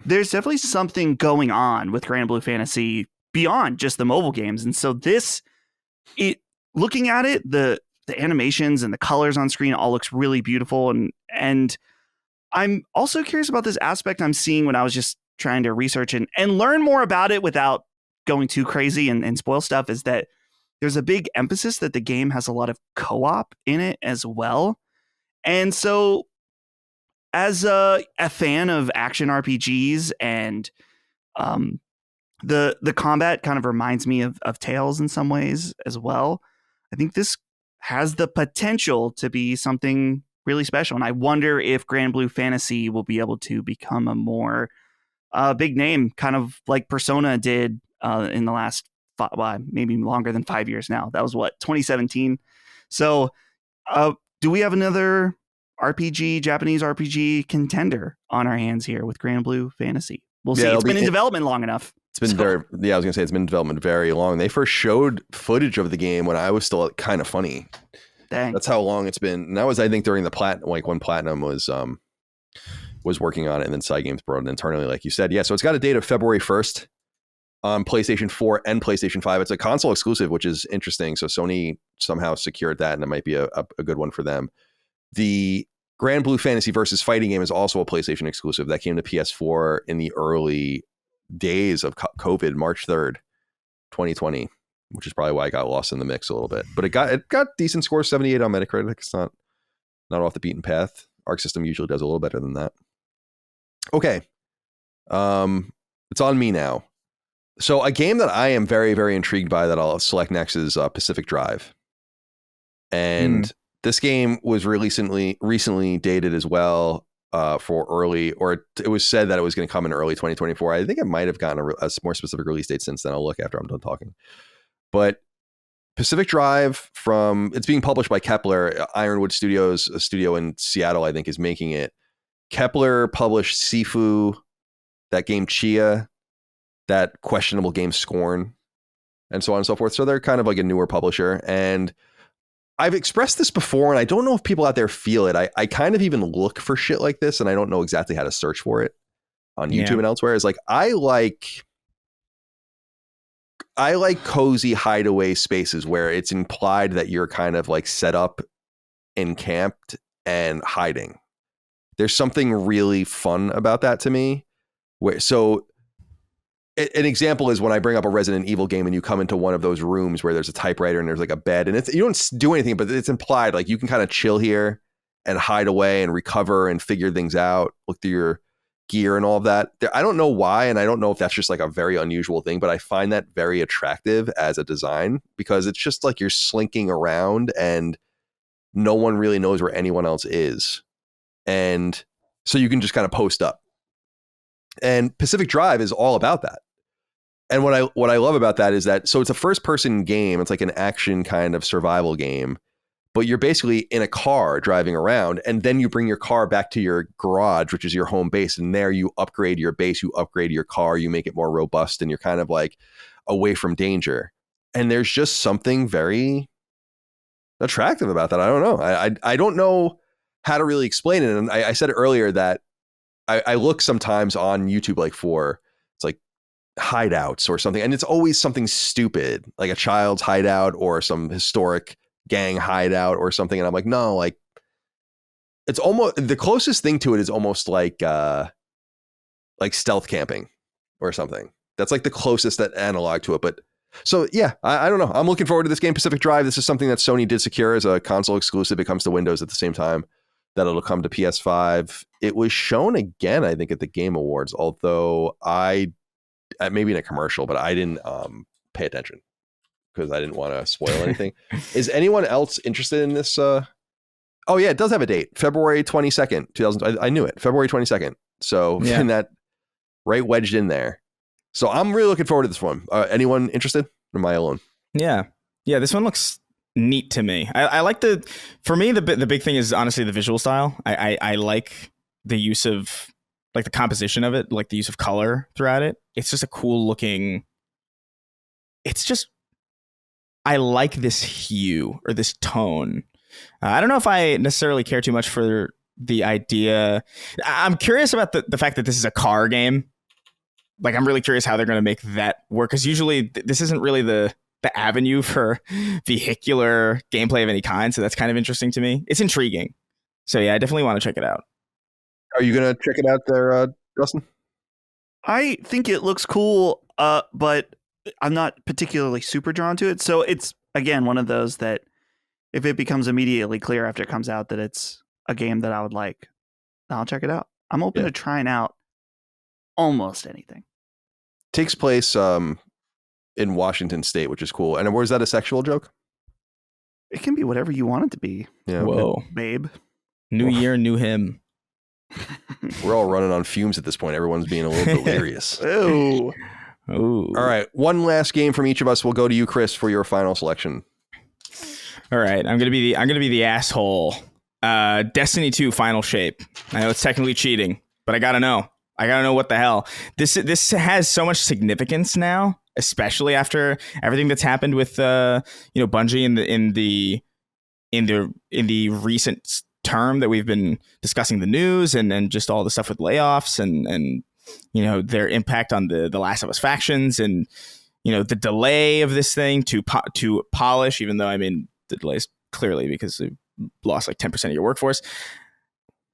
there's definitely something going on with Grand Blue Fantasy beyond just the mobile games. And so looking at it, the animations and the colors on screen all looks really beautiful. And I'm also curious about this aspect I'm seeing when I was just trying to research and learn more about it without going too crazy and spoil stuff, is that there's a big emphasis that the game has a lot of co-op in it as well. And so as a fan of action RPGs, and the combat kind of reminds me of Tales in some ways as well, I think this has the potential to be something really special. And I wonder if Grand Blue Fantasy will be able to become a more big name, kind of like Persona did in the last maybe longer than 5 years now. That was 2017. So do we have another Japanese RPG contender on our hands here with Grand Blue Fantasy? We'll see. It's been in development long enough. It's been I was going to say it's been in development very long. They first showed footage of the game when I was still kind of funny. Dang. That's how long it's been. And that was, I think, during the Platinum, like when Platinum was working on it, and then Side Games brought it internally, like you said. Yeah, so it's got a date of February 1st on PlayStation 4 and PlayStation 5. It's a console exclusive, which is interesting. So Sony somehow secured that, and it might be a good one for them. The Grand Blue Fantasy versus Fighting game is also a PlayStation exclusive that came to PS4 in the early days of COVID, March 3rd, 2020, which is probably why I got lost in the mix a little bit. But it got decent scores, 78 on Metacritic. It's not off the beaten path. Arc System usually does a little better than that. Okay. It's on me now. So a game that I am very, very intrigued by that I'll select next is Pacific Drive. And this game was recently dated as well for early, or it was said that it was going to come in early 2024. I think it might have gotten a more specific release date since then. I'll look after I'm done talking. But Pacific Drive, it's being published by Kepler. Ironwood Studios, a studio in Seattle, I think, is making it. Kepler published Sifu, that game Chia, that questionable game Scorn, and so on and so forth. So they're kind of like a newer publisher. And I've expressed this before, and I don't know if people out there feel it. I kind of even look for shit like this, and I don't know exactly how to search for it on YouTube and elsewhere. It's like I like cozy hideaway spaces where it's implied that you're kind of like set up, encamped, and hiding. There's something really fun about that to me. So an example is when I bring up a Resident Evil game and you come into one of those rooms where there's a typewriter and there's like a bed, and you don't do anything, but it's implied like you can kind of chill here and hide away and recover and figure things out, look through your gear and all of that. I don't know why, and I don't know if that's just like a very unusual thing, but I find that very attractive as a design, because it's just like you're slinking around and no one really knows where anyone else is. And so you can just kind of post up. And Pacific Drive is all about that. And what I love about that is that, so it's a first person game. It's like an action kind of survival game, but you're basically in a car driving around, and then you bring your car back to your garage, which is your home base. And there you upgrade your base, you upgrade your car, you make it more robust, and you're kind of like away from danger. And there's just something very attractive about that. I don't know. I don't know how to really explain it. And I said earlier that I look sometimes on YouTube like for, it's like hideouts or something, and it's always something stupid, like a child's hideout or some historic gang hideout or something. And I'm like, no, like it's almost the closest thing to it is almost like stealth camping or something. That's like the closest that analog to it. But so, yeah, I don't know. I'm looking forward to this game, Pacific Drive. This is something that Sony did secure as a console exclusive. It comes to Windows at the same time that it'll come to PS5. It was shown again, I think, at the Game Awards, although maybe in a commercial, but I didn't pay attention because I didn't want to spoil anything. Is anyone else interested in this? Oh, yeah, it does have a date. February 22nd, 2000. I knew it. February 22nd. So in that right wedged in there. So I'm really looking forward to this one. Anyone interested? Or am I alone? Yeah. This one looks neat to me. I like for me, the big thing is honestly the visual style. I like the use of like the composition of it, like the use of color throughout it. It's just a cool looking. It's just, I like this hue or this tone. I don't know if I necessarily care too much for the idea. I'm curious about the fact that this is a car game. Like, I'm really curious how they're going to make that work, because usually this isn't really the avenue for vehicular gameplay of any kind. So that's kind of interesting to me. It's intriguing. So yeah, I definitely want to check it out. Are you gonna check it out there, Dustin? I think it looks cool, but I'm not particularly super drawn to it. So it's, again, one of those that if it becomes immediately clear after it comes out that it's a game that I would like, I'll check it out. I'm open to trying out almost anything. Takes place in Washington State, which is cool. And was that a sexual joke? It can be whatever you want it to be. Yeah. Whoa. Babe. New year, new him. We're all running on fumes at this point. Everyone's being a little delirious. Ooh. Ooh. All right. One last game from each of us. We'll go to you, Chris, for your final selection. All right. I'm gonna be the asshole. Destiny 2 Final Shape. I know it's technically cheating, but I gotta know. What the hell. This has so much significance now, especially after everything that's happened with Bungie in the recent term that we've been discussing the news and just all the stuff with layoffs and their impact on the Last of Us factions and the delay of this thing to polish, even though I mean the delays clearly because they lost like 10% of your workforce.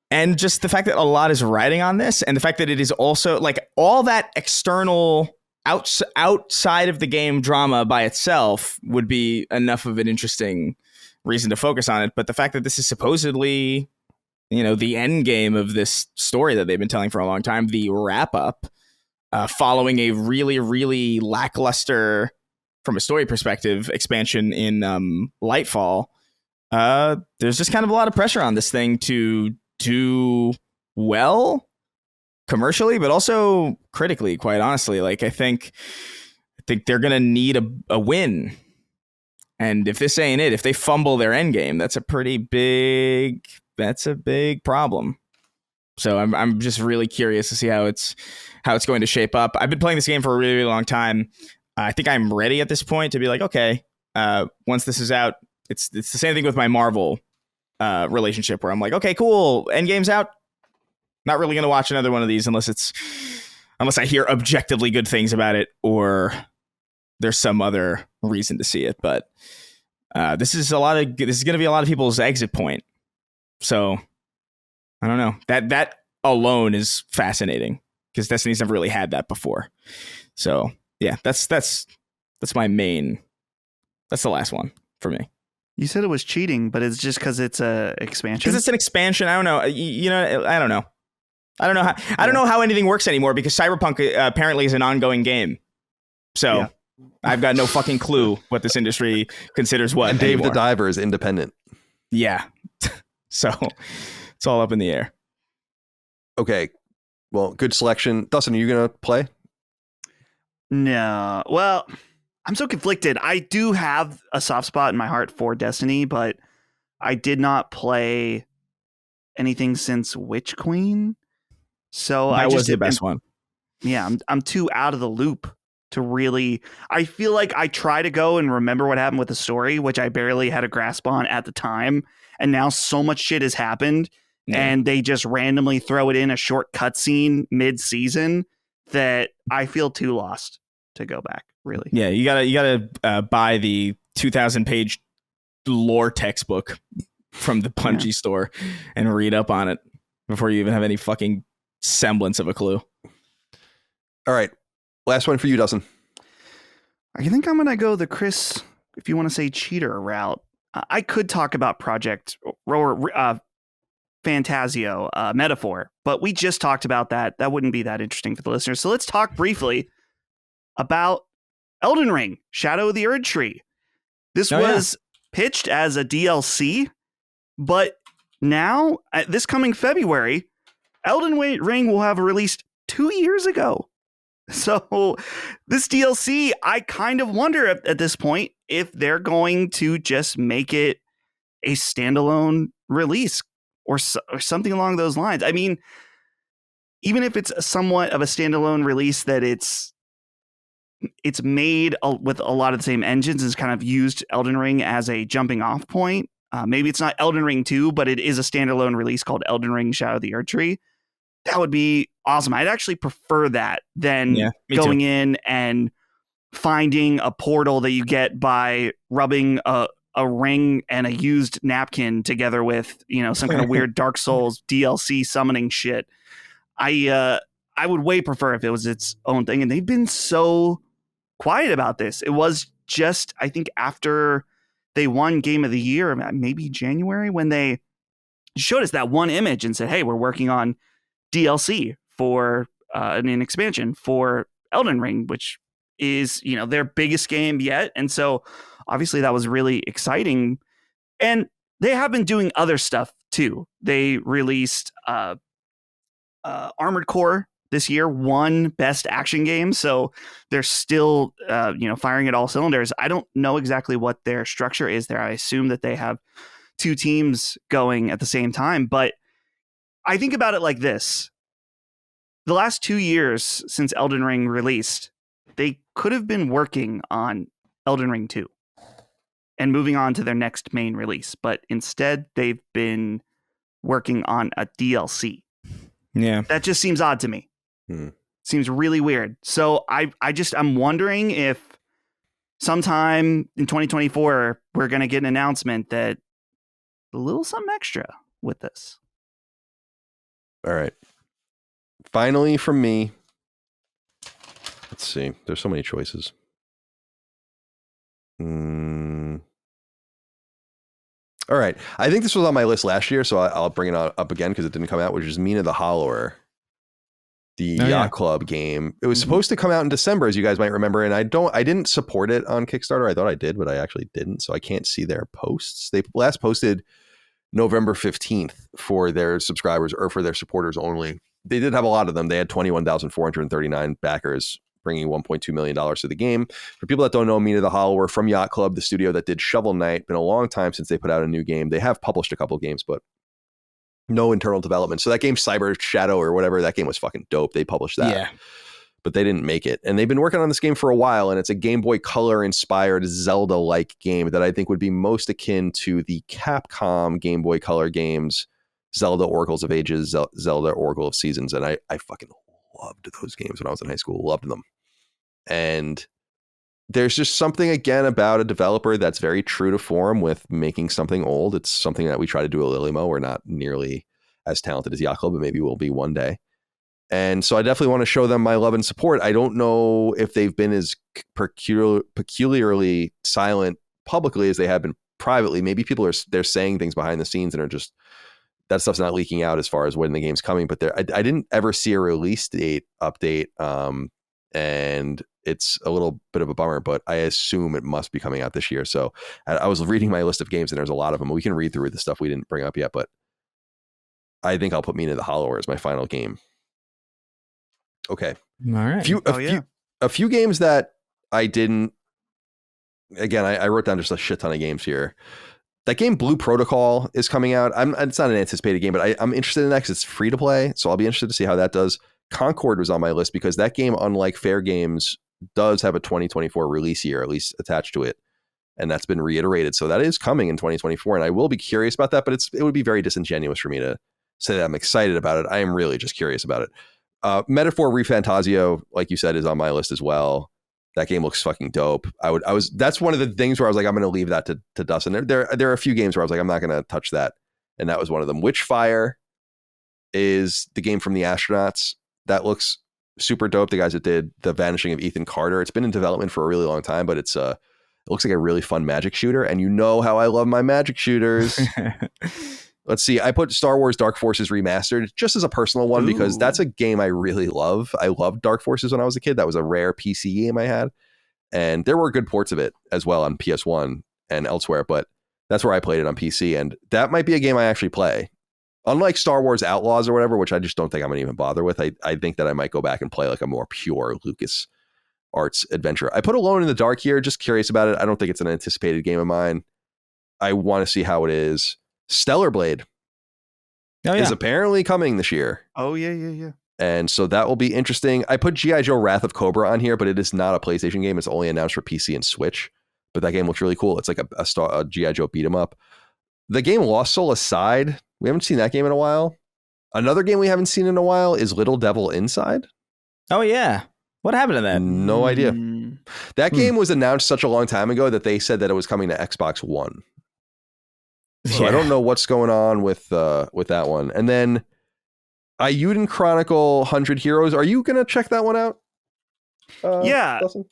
And just the fact that a lot is riding on this and the fact that it is also like all that external outside of the game drama by itself would be enough of an interesting reason to focus on it. But the fact that this is supposedly, the end game of this story that they've been telling for a long time, the wrap up, following a really, really lackluster, from a story perspective, expansion in Lightfall, there's just kind of a lot of pressure on this thing to do well commercially, but also critically, quite honestly. Like I think they're gonna need a win. And if this ain't it, if they fumble their end game, that's a big problem. So I'm just really curious to see how it's going to shape up. I've been playing this game for a really, really long time. I think I'm ready at this point to be like, okay, once this is out, it's the same thing with my Marvel relationship where I'm like, okay, cool, Endgame's out. Not really going to watch another one of these unless I hear objectively good things about it or there's some other reason to see it. But this is going to be a lot of people's exit point. So I don't know. That alone is fascinating because Destiny's never really had that before. So yeah, that's my main. That's the last one for me. You said it was cheating, but it's just because it's a expansion. Because it's an expansion. I don't know. I don't know. I don't know how anything works anymore because Cyberpunk apparently is an ongoing game. So I've got no fucking clue what this industry considers what. And Dave anymore. the Diver is independent. Yeah. So it's all up in the air. Okay. Well, good selection. Dustin, are you going to play? No. Well, I'm so conflicted. I do have a soft spot in my heart for Destiny, but I did not play anything since Witch Queen. So that was the best one. Yeah, I'm too out of the loop to really. I feel like I try to go and remember what happened with the story, which I barely had a grasp on at the time. And now so much shit has happened, and they just randomly throw it in a short cutscene mid-season that I feel too lost to go back. Really? Yeah, you gotta buy the 2,000-page lore textbook from the Bungie store and read up on it before you even have any fucking semblance of a clue. All right, last one for you, Dustin. I think I'm gonna go the Chris, if you want to say cheater route. I could talk about Project Fantasio Metaphor, but we just talked about that. That wouldn't be that interesting for the listeners. So let's talk briefly about Elden Ring, Shadow of the Erd Tree. This was pitched as a DLC, but now, this coming February, Elden Ring will have released 2 years ago. So this DLC, I kind of wonder at this point if they're going to just make it a standalone release or something along those lines. I mean, even if it's somewhat of a standalone release that it's made with a lot of the same engines and kind of used Elden Ring as a jumping off point. Maybe it's not Elden Ring 2, but it is a standalone release called Elden Ring Shadow of the Erd Tree. That would be awesome. I'd actually prefer that than going in and finding a portal that you get by rubbing a a ring and a used napkin together with, some kind of weird Dark Souls DLC summoning shit. I would way prefer if it was its own thing. And they've been so quiet about this. It was just, I think, after they won Game of the Year, maybe January, when they showed us that one image and said, hey, we're working on DLC for an expansion for Elden Ring, which is, their biggest game yet. And so obviously that was really exciting. And they have been doing other stuff too. They released Armored Core this year, won Best Action Game. So they're still, firing at all cylinders. I don't know exactly what their structure is there. I assume that they have two teams going at the same time. But I think about it like this. The last 2 years since Elden Ring released, they could have been working on Elden Ring 2 and moving on to their next main release. But instead, they've been working on a DLC. Yeah. That just seems odd to me. Seems really weird. So I'm wondering if sometime in 2024, we're going to get an announcement that a little something extra with this. All right. Finally, from me. Let's see. There's so many choices. All right. I think this was on my list last year, so I'll bring it up again because it didn't come out, which is Mina the Hollower, the Yacht Club game. It was supposed to come out in December, as you guys might remember, and I didn't support it on Kickstarter. I thought I did, but I actually didn't, so I can't see their posts. They last posted November 15th for their subscribers or for their supporters only. They did have a lot of them. They had 21,439 backers, bringing $1.2 million to the game. For people that don't know, Mina the Hollower from Yacht Club, the studio that did Shovel Knight. Been a long time since they put out a new game. They have published a couple games, but no internal development. So that game, Cyber Shadow or whatever, that game was fucking dope. They published that. Yeah. But they didn't make it. And they've been working on this game for a while, and it's a Game Boy Color inspired Zelda-like game that I think would be most akin to the Capcom Game Boy Color games, Zelda Oracles of Ages, Zelda Oracle of Seasons. And I fucking loved those games when I was in high school. Loved them. And there's just something, again, about a developer that's very true to form with making something old. It's something that we try to do at Lilymo. We're not nearly as talented as Yacht Club, but maybe we'll be one day. And so I definitely want to show them my love and support. I don't know if they've been as peculiarly silent publicly as they have been privately. Maybe people they're saying things behind the scenes and are just, that stuff's not leaking out as far as when the game's coming. But I didn't ever see a release date update. And it's a little bit of a bummer, but I assume it must be coming out this year. So I was reading my list of games and there's a lot of them. We can read through the stuff we didn't bring up yet, but I think I'll put Mina the Hollower as my final game. Okay. All right. A few games that I didn't, again, I wrote down just a shit ton of games here. That game Blue Protocol is coming out. It's not an anticipated game, but I'm interested in that because it's free to play. So I'll be interested to see how that does. Concord was on my list because that game, unlike Fair Games, does have a 2024 release year, at least attached to it. And that's been reiterated. So that is coming in 2024. And I will be curious about that, but it would be very disingenuous for me to say that I'm excited about it. I am really just curious about it. Metaphor ReFantazio, like you said, is on my list as well. That game looks fucking dope. That's one of the things where I was like, I'm going to leave that to Dustin. There are a few games where I was like, I'm not going to touch that. And that was one of them. Witchfire is the game from the astronauts. That looks super dope. The guys that did The Vanishing of Ethan Carter. It's been in development for a really long time, but it looks like a really fun magic shooter. And you know how I love my magic shooters. Let's see. I put Star Wars Dark Forces Remastered just as a personal one because that's a game I really love. I loved Dark Forces when I was a kid. That was a rare PC game I had. And there were good ports of it as well on PS1 and elsewhere, but that's where I played it on PC. And that might be a game I actually play. Unlike Star Wars Outlaws or whatever, which I just don't think I'm going to even bother with, I think that I might go back and play like a more pure Lucas Arts adventure. I put Alone in the Dark here, just curious about it. I don't think it's an anticipated game of mine. I want to see how it is. Stellar Blade is apparently coming this year. Oh, yeah. And so that will be interesting. I put G.I. Joe Wrath of Cobra on here, but it is not a PlayStation game. It's only announced for PC and Switch. But that game looks really cool. It's like a G.I. Joe beat 'em up. The game Lost Soul Aside, we haven't seen that game in a while. Another game we haven't seen in a while is Little Devil Inside. Oh, yeah. What happened to that? No idea. That game was announced such a long time ago that they said that it was coming to Xbox One. So I don't know what's going on with that one. And then Ayuden Chronicle 100 Heroes. Are you going to check that one out? Yeah, Dustin?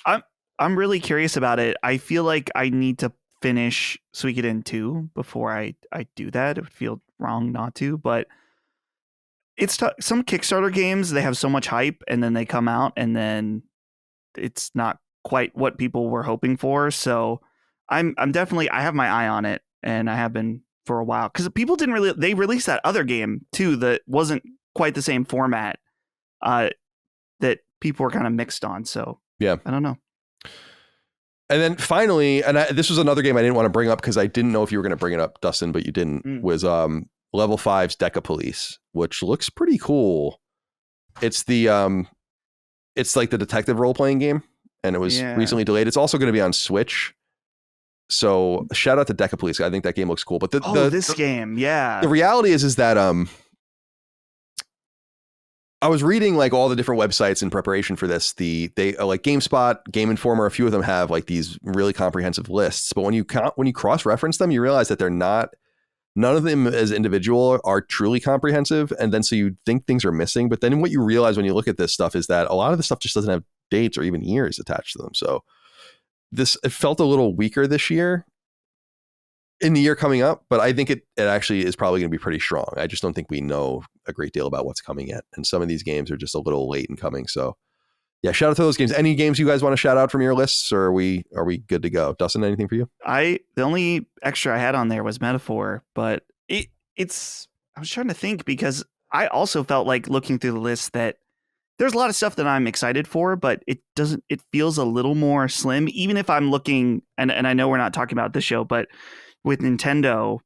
I'm really curious about it. I feel like I need to finish Suikoden 2 before I do that. It would feel wrong not to, but it's some Kickstarter games, they have so much hype and then they come out and then it's not quite what people were hoping for. So I'm definitely, I have my eye on it, and I have been for a while, because people didn't really, they released that other game too that wasn't quite the same format that people were kind of mixed on. So yeah, I don't know. And then finally, and this was another game I didn't want to bring up because I didn't know if you were going to bring it up, Dustin, but you didn't, was Level 5's Deca Police, which looks pretty cool. It's the it's like the detective role-playing game, and it was recently delayed. It's also going to be on Switch. So shout out to Deca Police. I think that game looks cool. But this game, the reality is that I was reading like all the different websites in preparation for this. They like GameSpot, Game Informer, a few of them have like these really comprehensive lists. But when you cross-reference them, you realize that they're not. None of them as individual are truly comprehensive. And then so you think things are missing. But then what you realize when you look at this stuff is that a lot of the stuff just doesn't have dates or even years attached to them. So it felt a little weaker this year in the year coming up. But I think it actually is probably going to be pretty strong. I just don't think we know a great deal about what's coming yet. And some of these games are just a little late in coming. So yeah, shout out to those games. Any games you guys want to shout out from your lists, or are we good to go? Dustin, anything for you? The only extra I had on there was Metaphor, but it's I was trying to think, because I also felt like looking through the list that there's a lot of stuff that I'm excited for, but it feels a little more slim, even if I'm looking, and I know we're not talking about this show, but with Nintendo,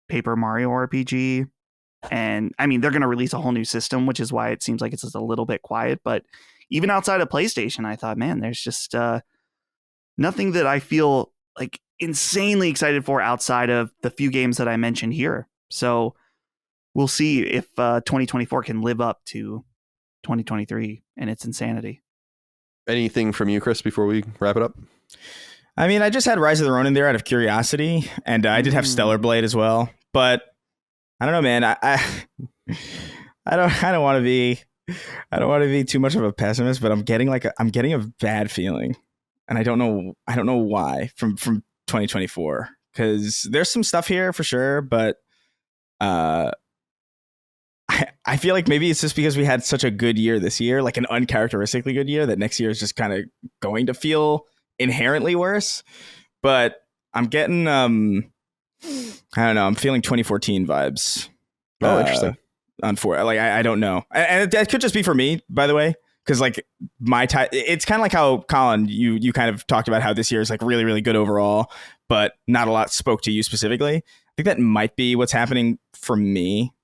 Paper Mario RPG, and I mean, they're going to release a whole new system, which is why it seems like it's just a little bit quiet, but even outside of PlayStation, I thought, man, there's just nothing that I feel like insanely excited for outside of the few games that I mentioned here. So we'll see if 2024 can live up to 2023 and its insanity. Anything from you, Chris, before we wrap it up? I mean, I just had Rise of the Ronin there out of curiosity, and I did have Stellar Blade as well. But I don't know, man. I don't want to be. I don't want to be too much of a pessimist, but I'm getting a bad feeling, and I don't know why from 2024, because there's some stuff here for sure, but I feel like maybe it's just because we had such a good year this year, like an uncharacteristically good year, that next year is just kind of going to feel inherently worse. But I'm getting I don't know, I'm feeling 2014 vibes. Oh, interesting. I don't know, and that could just be for me, by the way, because like my type, it's kind of like how Colin, you kind of talked about how this year is like really, really good overall, but not a lot spoke to you specifically. I think that might be what's happening for me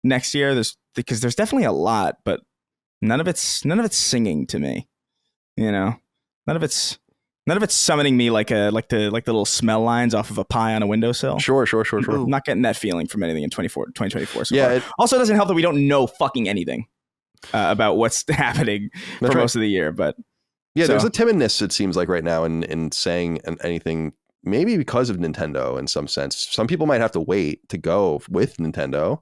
next year. Because there's definitely a lot, but none of it's singing to me. You know, none of it's summoning me like the little smell lines off of a pie on a windowsill. Sure. I'm not getting that feeling from anything in 2024 so yeah, far. Also, it doesn't help that we don't know fucking anything about what's happening for most of the year. But yeah, there's a timidness, it seems like, right now in saying anything, maybe because of Nintendo in some sense. Some people might have to wait to go with Nintendo,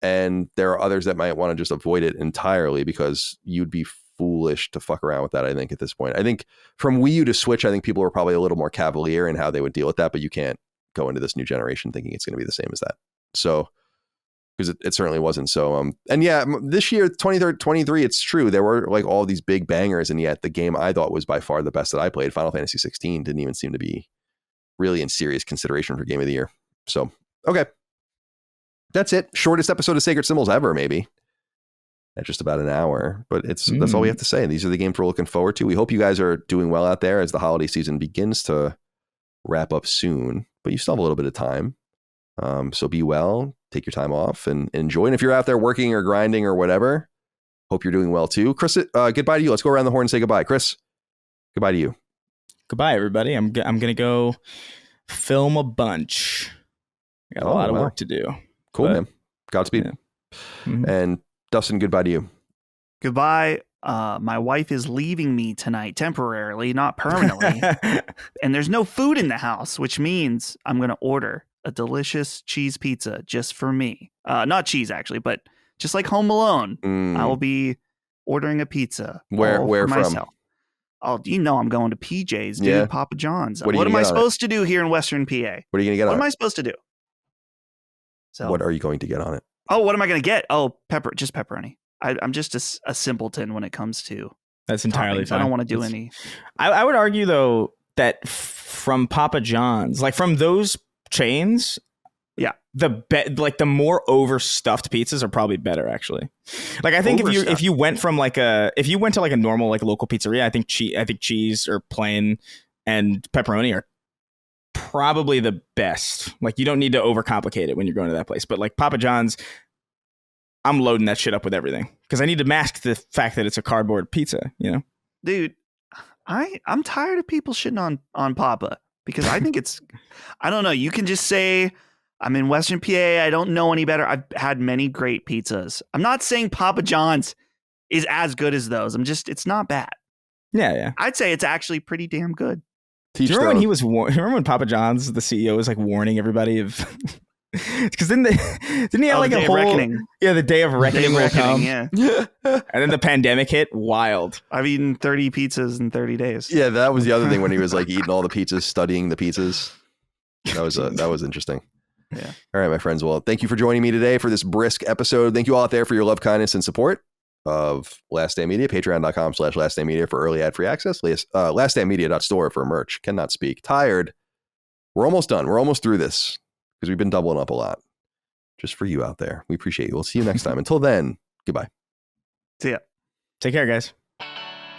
and there are others that might want to just avoid it entirely, because you'd be foolish to fuck around with that. I think at this point, I think from Wii U to Switch, I think people were probably a little more cavalier in how they would deal with that, but you can't go into this new generation thinking it's going to be the same as that. So, because it certainly wasn't. So, and yeah, this year, 2023, it's true. There were like all these big bangers, and yet the game I thought was by far the best that I played, Final Fantasy 16, didn't even seem to be really in serious consideration for Game of the Year. So, okay. That's it. Shortest episode of Sacred Symbols ever, maybe. At just about an hour, but that's all we have to say. These are the games we're looking forward to. We hope you guys are doing well out there as the holiday season begins to wrap up soon, but you still have a little bit of time. So be well, take your time off and enjoy. And if you're out there working or grinding or whatever, hope you're doing well too. Chris, goodbye to you. Let's go around the horn and say goodbye. Chris, goodbye to you. Goodbye, everybody. I'm going to go film a bunch. I got a lot of work to do. Cool, man. Godspeed. Yeah. Mm-hmm. And Dustin, goodbye to you. Goodbye. My wife is leaving me tonight temporarily, not permanently. And there's no food in the house, which means I'm going to order a delicious cheese pizza just for me. Not cheese, actually, but just like Home Alone. I will be ordering a pizza. Where for from? myself. Oh, I'm going to PJ's, dude. Yeah. Papa John's. What What am I supposed to do here in Western PA? What are you going to get on it? What am I supposed to do? So, What are you going to get on it? Oh, what am I going to get? Oh, just pepperoni. I'm just a simpleton when it comes to That's entirely toppings. fine. I don't want to do any. I would argue though that from Papa John's, like from those chains, yeah, the more overstuffed pizzas are probably better actually. Like I think if you went to like a normal like local pizzeria, I think cheese or plain and pepperoni are probably the best. Like you don't need to overcomplicate it when you're going to that place. But like Papa John's, I'm loading that shit up with everything because I need to mask the fact that it's a cardboard pizza, you know? Dude, I'm tired of people shitting on Papa because I think it's, I don't know. You can just say, I'm in Western PA. I don't know any better. I've had many great pizzas. I'm not saying Papa John's is as good as those. it's not bad. Yeah. I'd say it's actually pretty damn good. Do you remember remember when Papa John's, the CEO, was like warning everybody of... Because didn't he have like a whole reckoning? Yeah, the day of reckoning will come. Yeah. And then the pandemic hit. Wild. I've eaten 30 pizzas in 30 days. Yeah, that was the other thing when he was like eating all the pizzas, studying the pizzas. That was interesting. Yeah. All right, my friends. Well, thank you for joining me today for this brisk episode. Thank you all out there for your love, kindness, and support of Last Stand Media. Patreon.com/Last Stand Media for early ad-free access. LastStandMedia.store for merch. Cannot speak. Tired. We're almost done. We're almost through this. Because we've been doubling up a lot just for you out there. We appreciate you. We'll see you next time. Until then, goodbye. See ya. Take care, guys.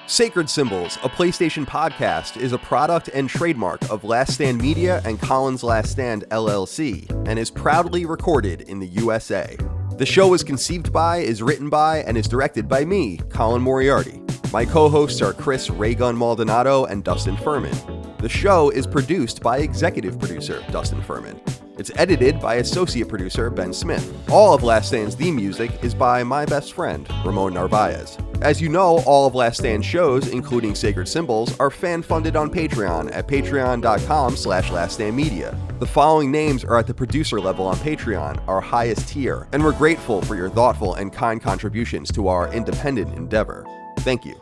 Sacred Symbols, a PlayStation podcast, is a product and trademark of Last Stand Media and Collins Last Stand LLC and is proudly recorded in the USA. The show is conceived by, is written by, and is directed by me, Colin Moriarty. My co-hosts are Chris Raygun Maldonado and Dustin Furman. The show is produced by executive producer Dustin Furman. It's edited by associate producer Ben Smith. All of Last Stand's theme music is by my best friend, Ramon Narvaez. As you know, all of Last Stand's shows, including Sacred Symbols, are fan-funded on Patreon at patreon.com/laststandmedia. The following names are at the producer level on Patreon, our highest tier, and we're grateful for your thoughtful and kind contributions to our independent endeavor. Thank you.